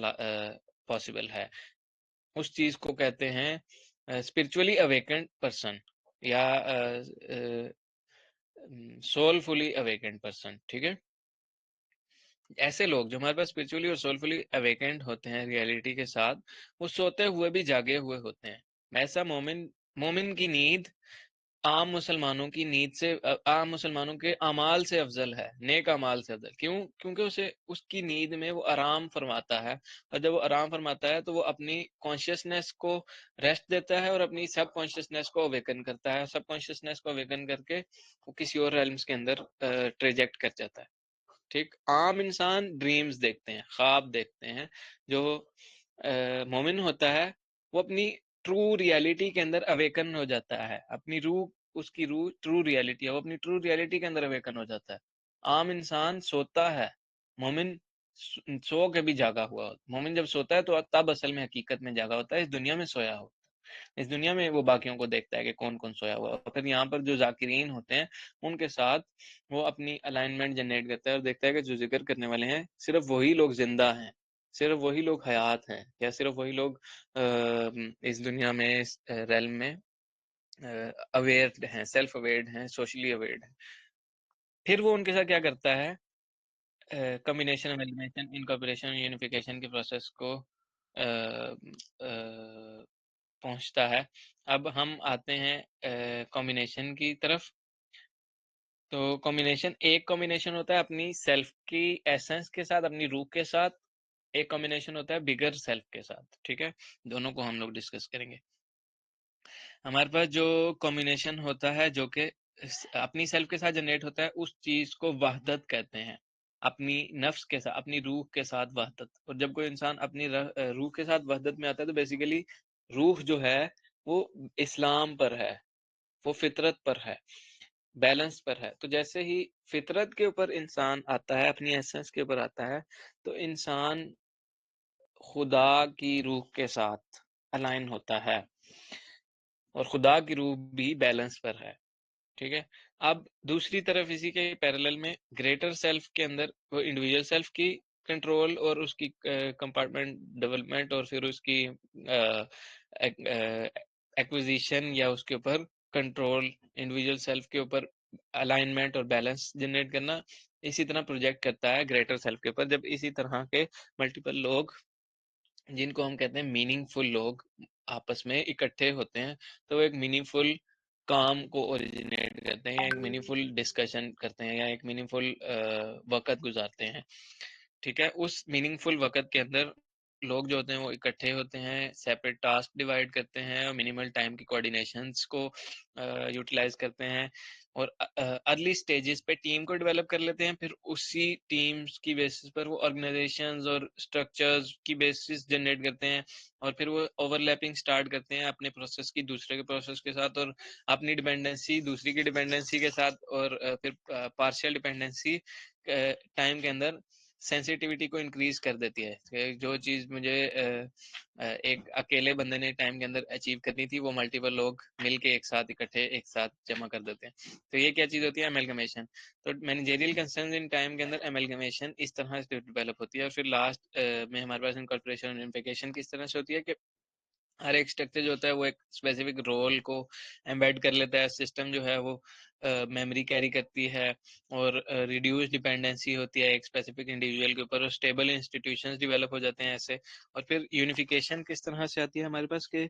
पॉसिबल है। उस चीज़ को कहते हैं स्पिरिचुअली अवेकेंड पर्सन या सोलफुली अवेकेंड पर्सन, ठीक है। ऐसे लोग जो हमारे पास स्पिरिचुअली और सोलफुली अवेकेंड होते हैं रियलिटी के साथ, वो सोते हुए भी जागे हुए होते हैं। ऐसा मोमिन मोमिन की नींद आम मुसलमानों की नींद से आम मुसलमानों के अमाल से अफजल है, नेक अमाल से अफजल। क्यों? क्योंकि उसे उसकी नींद में वो आराम फरमाता है, और जब वो आराम फरमाता है तो वो अपनी कॉन्शियसनेस को रेस्ट देता है और अपनी सब कॉन्शियसनेस को अवेकन करता है। सब कॉन्शियसनेस को अवेकन करके वो किसी और रेल्म्स के अंदर ट्रेजेक्ट कर जाता है, ठीक। आम इंसान ड्रीम्स देखते हैं, ख्वाब देखते हैं। जो मोमिन होता है वो अपनी ट्रू रियलिटी के अंदर अवेकन हो जाता है, अपनी रूह, उसकी रूह ट्रू रियलिटी है, वो अपनी ट्रू रियलिटी के अंदर अवेकन हो जाता है। आम इंसान सोता है, मोमिन सो के भी जागा हुआ होता। मोमिन जब सोता है तो तब असल में हकीकत में जागा होता है, इस दुनिया में सोया हो। इस दुनिया में वो बाकियों को देखता है कि कौन-कौन सोया हुआ है, और फिर यहाँ पर जो ज़ाकिरीन होते हैं, उनके साथ वो अपनी अलाइनमेंट जनरेट करता है और देखता है कि जो ज़िक्र करने वाले हैं, सिर्फ़ वही लोग ज़िंदा हैं, सिर्फ़ वही लोग हयात हैं, या सिर्फ़ वही लोग इस दुनिया में, इस रेल्म में अवेयर्ड हैं, सेल्फ अवेयर्ड हैं, सोशली अवेयर्ड हैं। फिर वो उनके साथ क्या करता है, कॉम्बिनेशन, अमेल्गमेशन, इनकॉर्पोरेशन, यूनिफिकेशन के प्रोसेस को पहुँचता है। अब हम आते हैं कॉम्बिनेशन की तरफ। तो एक कॉम्बिनेशन होता है अपनी सेल्फ की एसेंस के साथ, अपनी रूह के साथ। एक कॉम्बिनेशन होता है बिगर सेल्फ के साथ, ठीक है? दोनों को हम लोग डिस्कस करेंगे। हमारे पास जो कॉम्बिनेशन होता है जो कि अपनी सेल्फ के साथ जनरेट होता है, उस चीज को वहदत कहते हैं। अपनी नफ्स के साथ, अपनी रूह के साथ वहदत। और जब कोई इंसान अपनी रूह के साथ वहदत में आता है, तो बेसिकली रूह जो है वो इस्लाम पर है, वो फितरत पर है, बैलेंस पर है। तो जैसे ही फितरत के ऊपर इंसान आता है, अपनी एसेंस के ऊपर आता है, तो इंसान खुदा की रूह के साथ अलाइन होता है, और खुदा की रूह भी बैलेंस पर है, ठीक है? अब दूसरी तरफ इसी के पैरेलल में ग्रेटर सेल्फ के अंदर वो इंडिविजुअल सेल्फ की कंट्रोल और उसकी कंपार्टमेंट डेवलपमेंट, और फिर उसकी एक्विजिशन या उसके ऊपर कंट्रोल, इंडिविजुअल सेल्फ के ऊपर अलाइनमेंट और बैलेंस जनरेट करना, इसी तरह प्रोजेक्ट करता है ग्रेटर सेल्फ के ऊपर। जब इसी तरह के मल्टीपल लोग, जिनको हम कहते हैं मीनिंगफुल लोग, आपस में इकट्ठे होते हैं, तो वो एक मीनिंगफुल काम को ओरिजिनेट करते हैं, या एक मीनिंगफुल डिस्कशन करते हैं, या एक मीनिंगफुल वक़्त गुज़ारते हैं, ठीक है? उस मीनिंगफुल वक़्त के अंदर लोग जो होते हैं वो इकट्ठे होते हैं, सेपरेट टास्क डिवाइड करते हैं, और मिनिमल टाइम की कोऑर्डिनेशंस को यूटिलाइज़ करते हैं, और अर्ली स्टेजेस पे टीम को डेवलप कर लेते हैं। फिर उसी टीम्स की बेसिस पर वो ऑर्गेनाइजेशंस और स्ट्रक्चर्स की बेसिस जनरेट करते हैं, और फिर वो ओवरलैपिंग स्टार्ट करते हैं अपने प्रोसेस की दूसरे के प्रोसेस के साथ, और अपनी डिपेंडेंसी दूसरी की डिपेंडेंसी के साथ, और फिर पार्शियल डिपेंडेंसी टाइम के अंदर सेंसिटिविटी को इंक्रीज कर देती है। जो चीज़ मुझे एक अकेले बंदे ने टाइम के अंदर अचीव करनी थी, वो मल्टीपल लोग मिलके एक साथ इकट्ठे एक साथ जमा कर देते हैं। तो ये क्या चीज़ होती है? एमलगमेशन। तो मैनेजेरियल कंसर्न इन टाइम के अंदर एमलगमेशन इस तरह से डेवलप होती है, और फिर लास्ट में हमारे पास इनकॉर्पोरेशन और यूनिफिकेशन किस तरह से होती है कि हर एक स्ट्रक्चर जो होता है वो एक स्पेसिफिक रोल को एम्बेड कर लेता है। सिस्टम जो है वो मेमोरी कैरी करती है, और रिड्यूस डिपेंडेंसी होती है एक स्पेसिफिक इंडिविजुअल के ऊपर, और स्टेबल इंस्टीट्यूशंस डेवलप हो जाते हैं ऐसे। और फिर यूनिफिकेशन किस तरह से आती है हमारे पास कि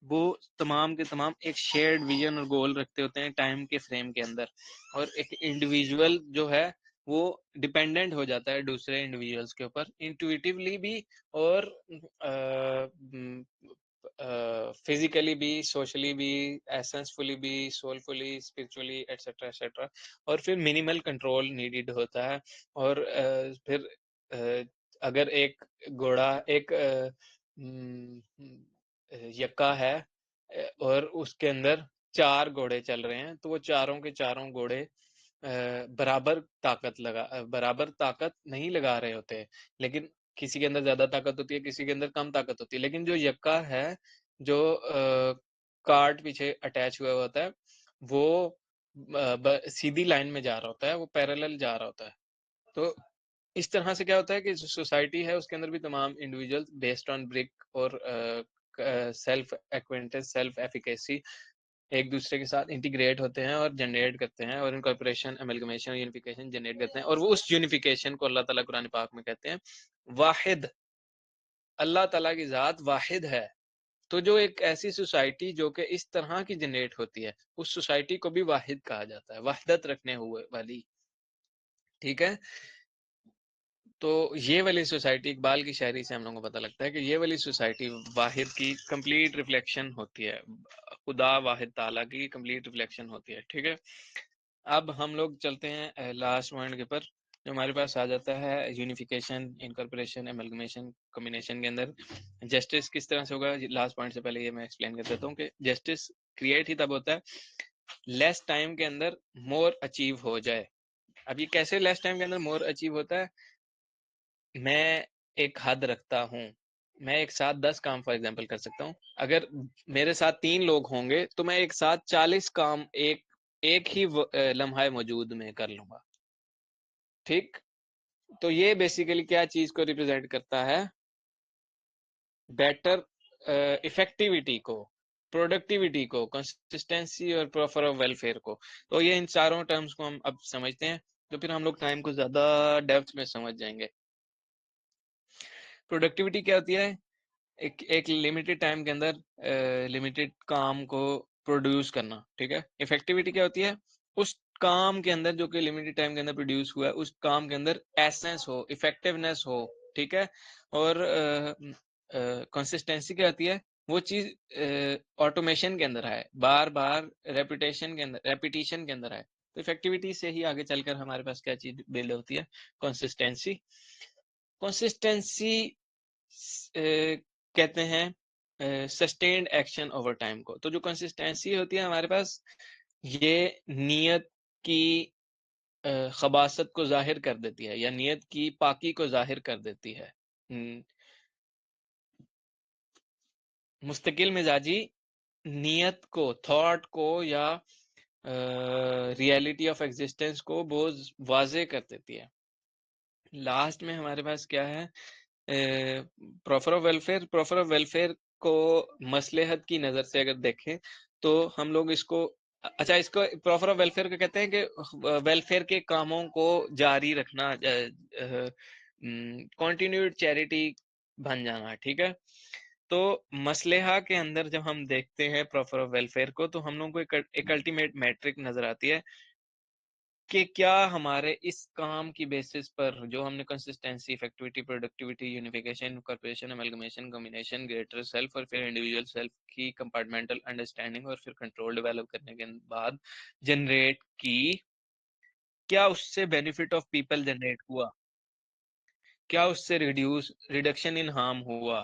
वो तमाम के तमाम एक शेयर्ड विजन और गोल रखते होते हैं टाइम के फ्रेम के अंदर, और एक इंडिविजुअल जो है वो डिपेंडेंट हो जाता है दूसरे इंडिविजुअल्स के ऊपर, इंट्यूटिवली भी, और फिजिकली भी, सोशली भी, एसेंसफुली भी, सोलफुली, स्पिरिचुअली, एटसेट्रा एटसेट्रा। और फिर मिनिमल कंट्रोल नीडेड होता है। और फिर अगर एक घोड़ा एक यक्का है, और उसके अंदर चार घोड़े चल रहे हैं, तो वो चारों के चारों घोड़े बराबर ताकत नहीं लगा रहे होते, लेकिन किसी के अंदर ज्यादा ताकत होती है, किसी के अंदर कम ताकत होती है। लेकिन जो यक्का है, जो कार्ट पीछे अटैच हुआ होता है, वो सीधी लाइन में जा रहा होता है, वो पैरेलल जा रहा होता है। तो इस तरह से क्या होता है कि जो सोसाइटी है उसके अंदर भी तमाम इंडिविजुअल्स बेस्ड ऑन ब्रिक और सेल्फ एक्वेंटेंस, सेल्फ एफिकेसी एक दूसरे के साथ इंटीग्रेट होते हैं और जनरेट करते हैं, और इनकॉर्पोरेशन, अमलगमेशन, यूनिफिकेशन जनरेट करते हैं। और वो उस यूनिफिकेशन को अल्लाह ताला कुरान पाक में कहते हैं वाहिद। अल्लाह ताला की ज़ात वाहिद है। तो जो एक ऐसी सोसाइटी जो कि इस तरह की जनरेट होती है, उस सोसाइटी को भी वाहिद कहा जाता है, वहदत रखने हुए वाली, ठीक है? तो ये वाली सोसाइटी, इकबाल की शायरी से हम लोगों को पता लगता है कि ये वाली सोसाइटी वाहिद की कंप्लीट रिफ्लेक्शन होती है, खुदा वाहिद ताला की कंप्लीट रिफ्लेक्शन होती है, ठीक है? अब हम लोग चलते हैं लास्ट पॉइंट के ऊपर, जो हमारे पास आ जाता है यूनिफिकेशन, इनकॉर्पोरेशन, एमलगमेशन, कॉम्बिनेशन के अंदर जस्टिस किस तरह से होगा। लास्ट पॉइंट से पहले ये मैं एक्सप्लेन कर देता हूँ कि जस्टिस क्रिएट ही तब होता है लेस टाइम के अंदर मोर अचीव हो जाए। अब ये कैसे लेस टाइम के अंदर मोर अचीव होता है? मैं एक हद रखता हूँ, मैं एक साथ 10 काम फॉर एग्जांपल कर सकता हूँ। अगर मेरे साथ 3 लोग होंगे तो मैं एक साथ 40 काम एक एक ही लम्हा मौजूद में कर लूंगा। ठीक, तो ये बेसिकली क्या चीज को रिप्रेजेंट करता है? बेटर इफेक्टिविटी को, प्रोडक्टिविटी को, कंसिस्टेंसी और प्रॉपर ऑफ वेलफेयर को। तो ये इन चारों टर्म्स को हम अब समझते हैं, तो फिर हम लोग टाइम को ज्यादा डेप्थ में समझ जाएंगे। प्रोडक्टिविटी क्या होती है? एक लिमिटेड टाइम के अंदर लिमिटेड काम को प्रोड्यूस करना। ठीक है। इफेक्टिविटी क्या होती है? उस काम के अंदर जो कि लिमिटेड टाइम के अंदर प्रोड्यूस हुआ है, उस काम के अंदर एसेंस हो, इफेक्टिवनेस हो। ठीक है। और कंसिस्टेंसी क्या होती है? वो चीज ऑटोमेशन के अंदर है, बार बार रेपिटेशन के अंदर है। तो इफेक्टिविटी से ही आगे चलकर हमारे पास क्या चीज बिल्ड होती है? कंसिस्टेंसी। कंसिस्टेंसी कहते हैं सस्टेन्ड एक्शन ओवर टाइम को। तो जो कंसिस्टेंसी होती है हमारे पास, ये नियत की खबासत को जाहिर कर देती है, या नियत की पाकी को जाहिर कर देती है। मुस्तकिल मिजाजी नियत को, थॉट को, या रियलिटी ऑफ एग्जिस्टेंस को बहुत वाजे कर देती है। लास्ट में हमारे पास क्या है? Proffer of welfare. Proffer of welfare को मसलहत की नज़र से अगर देखें तो हम लोग इसको, अच्छा, इसको प्रॉफर ऑफ वेलफेयर को कहते हैं कि वेलफेयर के कामों को जारी रखना, कॉन्टिन्यूड चैरिटी बन जाना। ठीक है। तो मसलहा के अंदर जब हम देखते हैं प्रॉफर ऑफ वेलफेयर को, तो हम लोग को एक अल्टीमेट मैट्रिक नजर आती है कि क्या हमारे इस काम की बेसिस पर जो हमने consistency, effectivity, productivity, unification, incorporation, amalgamation, combination, greater self और फिर इंडिविजुअल सेल्फ की कंपार्टमेंटल अंडरस्टैंडिंग और फिर कंट्रोल डेवलप करने के बाद जनरेट की, क्या उससे बेनिफिट ऑफ पीपल जनरेट हुआ? क्या उससे रिडक्शन इन हार्म हुआ?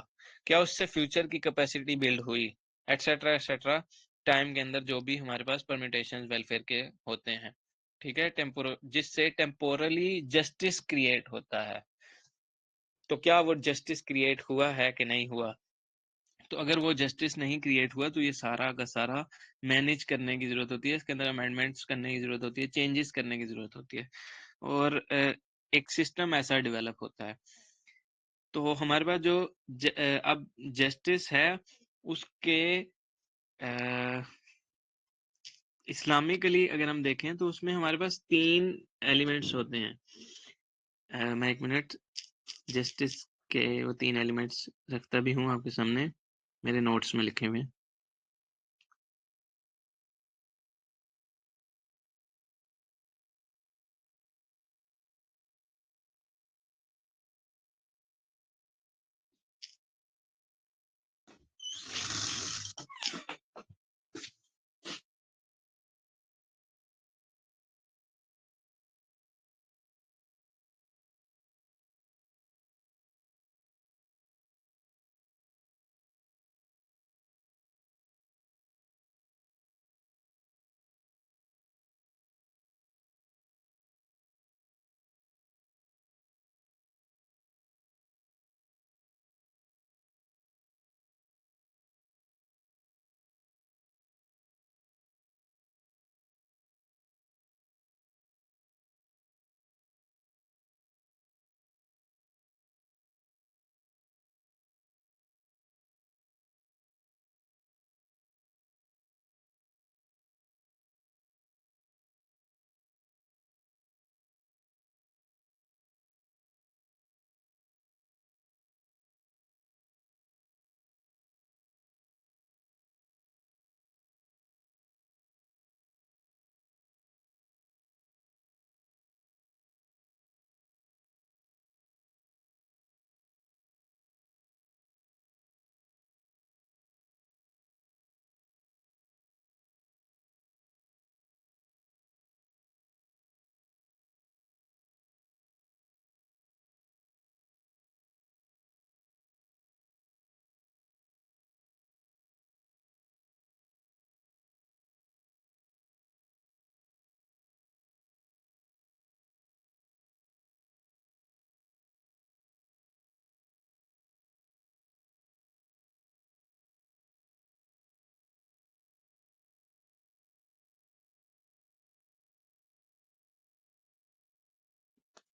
क्या उससे फ्यूचर की कैपेसिटी बिल्ड हुई? Etcetera etcetera. टाइम के अंदर जो भी हमारे पास परमिटेशन वेलफेयर के होते हैं। ठीक है। जिससे टेम्पोरली जस्टिस क्रिएट होता है। तो क्या वो जस्टिस क्रिएट हुआ है कि नहीं हुआ? तो अगर वो जस्टिस नहीं क्रिएट हुआ तो ये सारा का सारा मैनेज करने की जरूरत होती है, इसके अंदर अमेंडमेंट्स करने की जरूरत होती है, चेंजेस करने की जरूरत होती है, और एक सिस्टम ऐसा डेवलप होता है। तो हमारे पास जो अब जस्टिस है, उसके इस्लामिकली अगर हम देखें तो उसमें हमारे पास 3 एलिमेंट्स होते हैं। मैं एक मिनट जस्टिस के वो 3 एलिमेंट्स रखता भी हूँ आपके सामने, मेरे नोट्स में लिखे हुए हैं।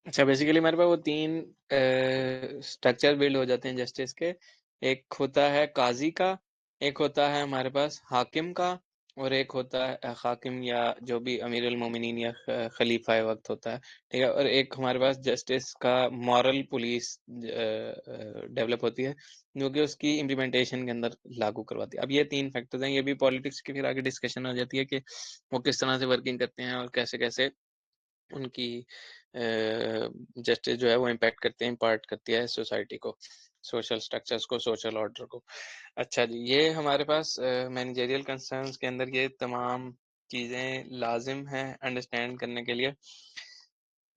अच्छा, बेसिकली हमारे पास वो 3 स्ट्रक्चर बिल्ड हो जाते हैं जस्टिस के। एक होता है काजी का, एक होता है हमारे पास हाकिम का, और एक होता है हाकिम या जो भी अमीरुल मोमिनीन या खलीफा वक्त होता है, ठीक है। और एक हमारे पास जस्टिस का मॉरल पुलिस डेवलप होती है, जो कि उसकी इम्प्लीमेंटेशन के अंदर लागू करवाती है। अब ये 3 फैक्टर्स हैं, ये भी पॉलिटिक्स की फिर आगे डिस्कशन हो जाती है कि वो किस तरह से वर्किंग करते हैं और कैसे-कैसे उनकी जस्टिस जो है वो इम्पैक्ट करते हैं, इम्पार्ट करती है सोसाइटी को, सोशल स्ट्रक्चर्स को, सोशल ऑर्डर को। अच्छा जी, ये हमारे पास मैनेजरियल कंसर्न्स के अंदर ये तमाम चीज़ें लाजिम हैं अंडरस्टैंड करने के लिए।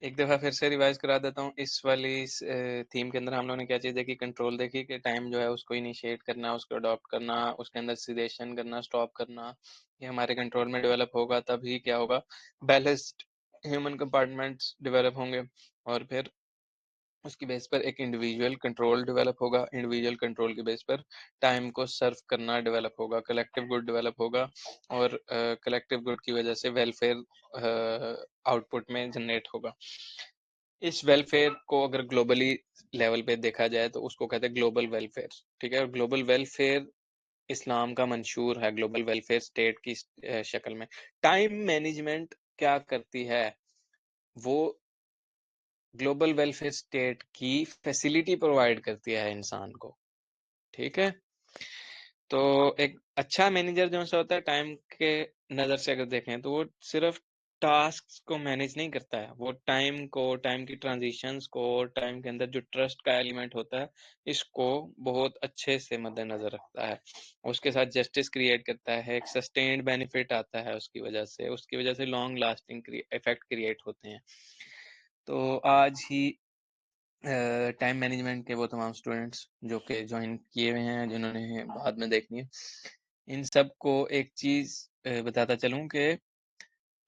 एक दफ़ा फिर से रिवाइज़ करा देता हूँ। इस वाली थीम के अंदर हम लोगों ने क्या चीज़ देखी, कंट्रोल देखी कि टाइम जो है उसको इनिशिएट करना, उसको अडॉप्ट करना, उसके अंदर सिडेशन करना, स्टॉप करना, ये हमारे कंट्रोल में डेवलप होगा तभी क्या होगा, बैलेंस्ड ह्यूमन कंपार्टमेंट्स डेवलप होंगे। और फिर उसकी बेस पर एक इंडिविजुअल कंट्रोल डेवलप होगा, इंडिविजुअल कंट्रोल की बेस पर टाइम को सर्व करना डेवलप होगा, कलेक्टिव गुड डेवलप होगा, और कलेक्टिव गुड की वजह से वेलफेयर आउटपुट में जनरेट होगा। इस वेलफेयर को अगर ग्लोबली लेवल पे देखा जाए तो उसको कहते हैं ग्लोबल वेलफेयर, ठीक है। और ग्लोबल वेलफेयर इस्लाम का मंशूर है ग्लोबल वेलफेयर स्टेट की शक्ल में। टाइम मैनेजमेंट क्या करती है, वो ग्लोबल वेलफेयर स्टेट की फैसिलिटी प्रोवाइड करती है इंसान को, ठीक है। तो एक अच्छा मैनेजर जो सा होता है टाइम के नज़र से अगर देखें तो वो सिर्फ टास्क को मैनेज नहीं करता है, वो टाइम को, टाइम की ट्रांजिशंस को, टाइम के अंदर जो ट्रस्ट का एलिमेंट होता है, इसको बहुत अच्छे से मद्देनजर रखता है। उसके साथ जस्टिस क्रिएट करता है, एक सस्टेन्ड बेनिफिट आता है उसकी वजह से लॉन्ग लास्टिंग इफेक्ट क्रिएट होते हैं। तो आज ही टाइम मैनेजमेंट के वो तमाम स्टूडेंट्स जो कि ज्वाइन किए हुए हैं, जिन्होंने बाद में देखनी है, इन सब को एक चीज़ बताता चलूँ कि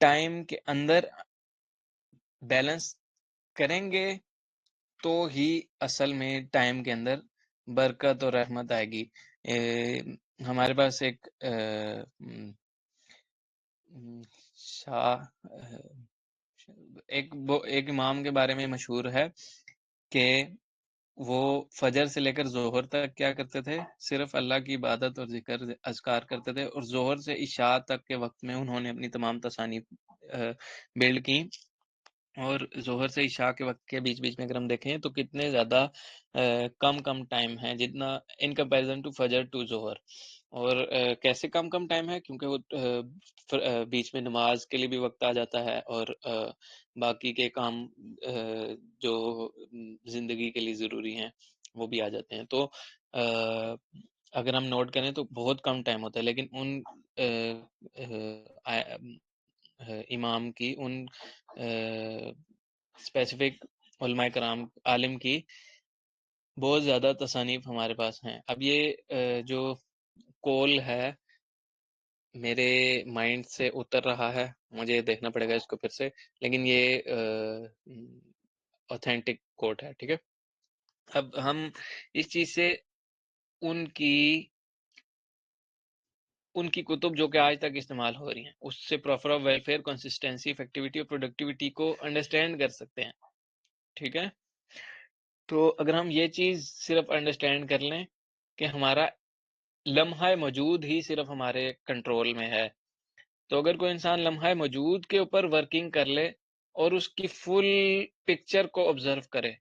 टाइम के अंदर बैलेंस करेंगे तो ही असल में टाइम के अंदर बरकत और रहमत आएगी। हमारे पास एक शाह एक इमाम के बारे में मशहूर है कि वो फजर से लेकर जोहर तक क्या करते थे, सिर्फ अल्लाह की इबादत और जिक्र अज़कार करते थे, और जोहर से इशा तक के वक्त में उन्होंने अपनी तमाम तसानीफ बिल्ड की। और ज़ोहर से इशा के वक़्त के बीच-बीच में अगर हम देखें तो कितने ज़्यादा कम-कम टाइम है, जितना इन कंपैरिज़न टू फ़जर टू ज़ोहर। और कैसे कम-कम टाइम है, क्योंकि वो बीच में नमाज़ के लिए भी वक़्त आ जाता है, और बाकी के काम जो ज़िंदगी के लिए ज़रूरी हैं, वो भी आ जाते हैं। तो अगर हम नोट करें तो बहुत कम टाइम होता है, लेकिन उन इमाम की, उन स्पेसिफिक उलमाए कराम आलिम की बहुत ज़्यादा तसानीफ हमारे पास हैं। अब ये जो कॉल है मेरे माइंड से उतर रहा है, मुझे देखना पड़ेगा इसको फिर से, लेकिन ये ऑथेंटिक कोट है, ठीक है। अब हम इस चीज़ से उनकी उनकी कुतुब जो कि आज तक इस्तेमाल हो रही हैं, उससे प्रोफर ऑफ वेलफेयर, कंसिस्टेंसी, इफेक्टिविटी और प्रोडक्टिविटी को अंडरस्टैंड कर सकते हैं, ठीक है। तो अगर हम ये चीज़ सिर्फ अंडरस्टैंड कर लें कि हमारा लम्हा मौजूद ही सिर्फ हमारे कंट्रोल में है, तो अगर कोई इंसान लम्हा मौजूद के ऊपर वर्किंग कर ले और उसकी फुल पिक्चर को ऑब्जर्व करे,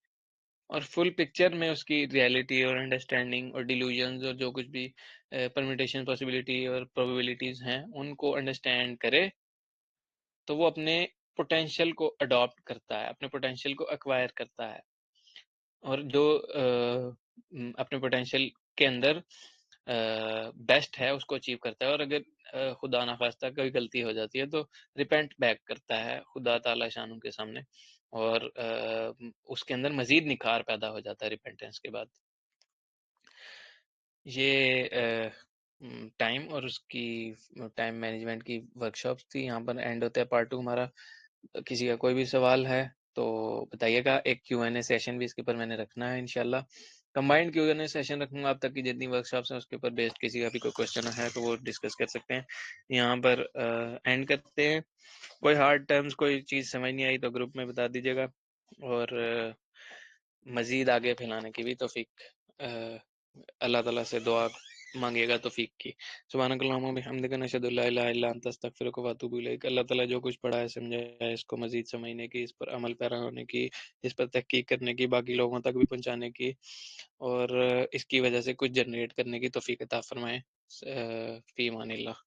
और फुल पिक्चर में उसकी रियलिटी और अंडरस्टैंडिंग और डिल्यूजन्स और जो कुछ भी परम्यूटेशन, पॉसिबिलिटी और प्रोबेबिलिटीज हैं, उनको अंडरस्टैंड करे, तो वो अपने पोटेंशियल को अडॉप्ट करता है, अपने पोटेंशियल को एक्वायर करता है, और जो अपने पोटेंशियल के अंदर बेस्ट है उसको अचीव करता है। और अगर खुदा ना खास्ता कोई गलती हो जाती है तो रिपेंट बैक करता है खुदा ताला शान के सामने, और उसके अंदर मजीद निखार पैदा हो जाता है रिपेंटेंस के बाद। ये टाइम और उसकी टाइम मैनेजमेंट की वर्कशॉप्स थी, यहाँ पर एंड होता है पार्ट 2 हमारा। किसी का कोई भी सवाल है तो बताइएगा। एक Q&A सेशन भी इसके ऊपर मैंने रखना है इंशाल्लाह। कंबाइंड Q&A सेशन रखूंगा अब तक की जितनी वर्कशॉप्स हैं उसके ऊपर बेस्ड, किसी का भी कोई क्वेश्चन है तो वो डिस्कस कर सकते हैं। यहाँ पर एंड करते हैं। कोई हार्ड टर्म्स, कोई चीज़ समझ नहीं आई तो ग्रुप में बता दीजिएगा। और मज़ीद आगे फैलाने की भी तौफ़ीक अल्लाह ताला से दुआ माँगिएगा तौफ़ीक की। सुब्हानकल्लाहुम्मा व बिहम्दिका नशहदु ला इलाहा इल्ला अंता अस्तगफिरुका व अतूबु इलैक। अल्लाह ताला जो कुछ पढ़ाया समझाया है इसको मज़ीद समझने की, इस पर अमल पैरा होने की, इस पर तहक़ीक़ करने की, बाकी लोगों तक भी पहुँचाने की और इसकी वजह से कुछ जनरेट करने की तौफ़ीक अता फ़रमाएँ। फ़ी अमानिल्लाह।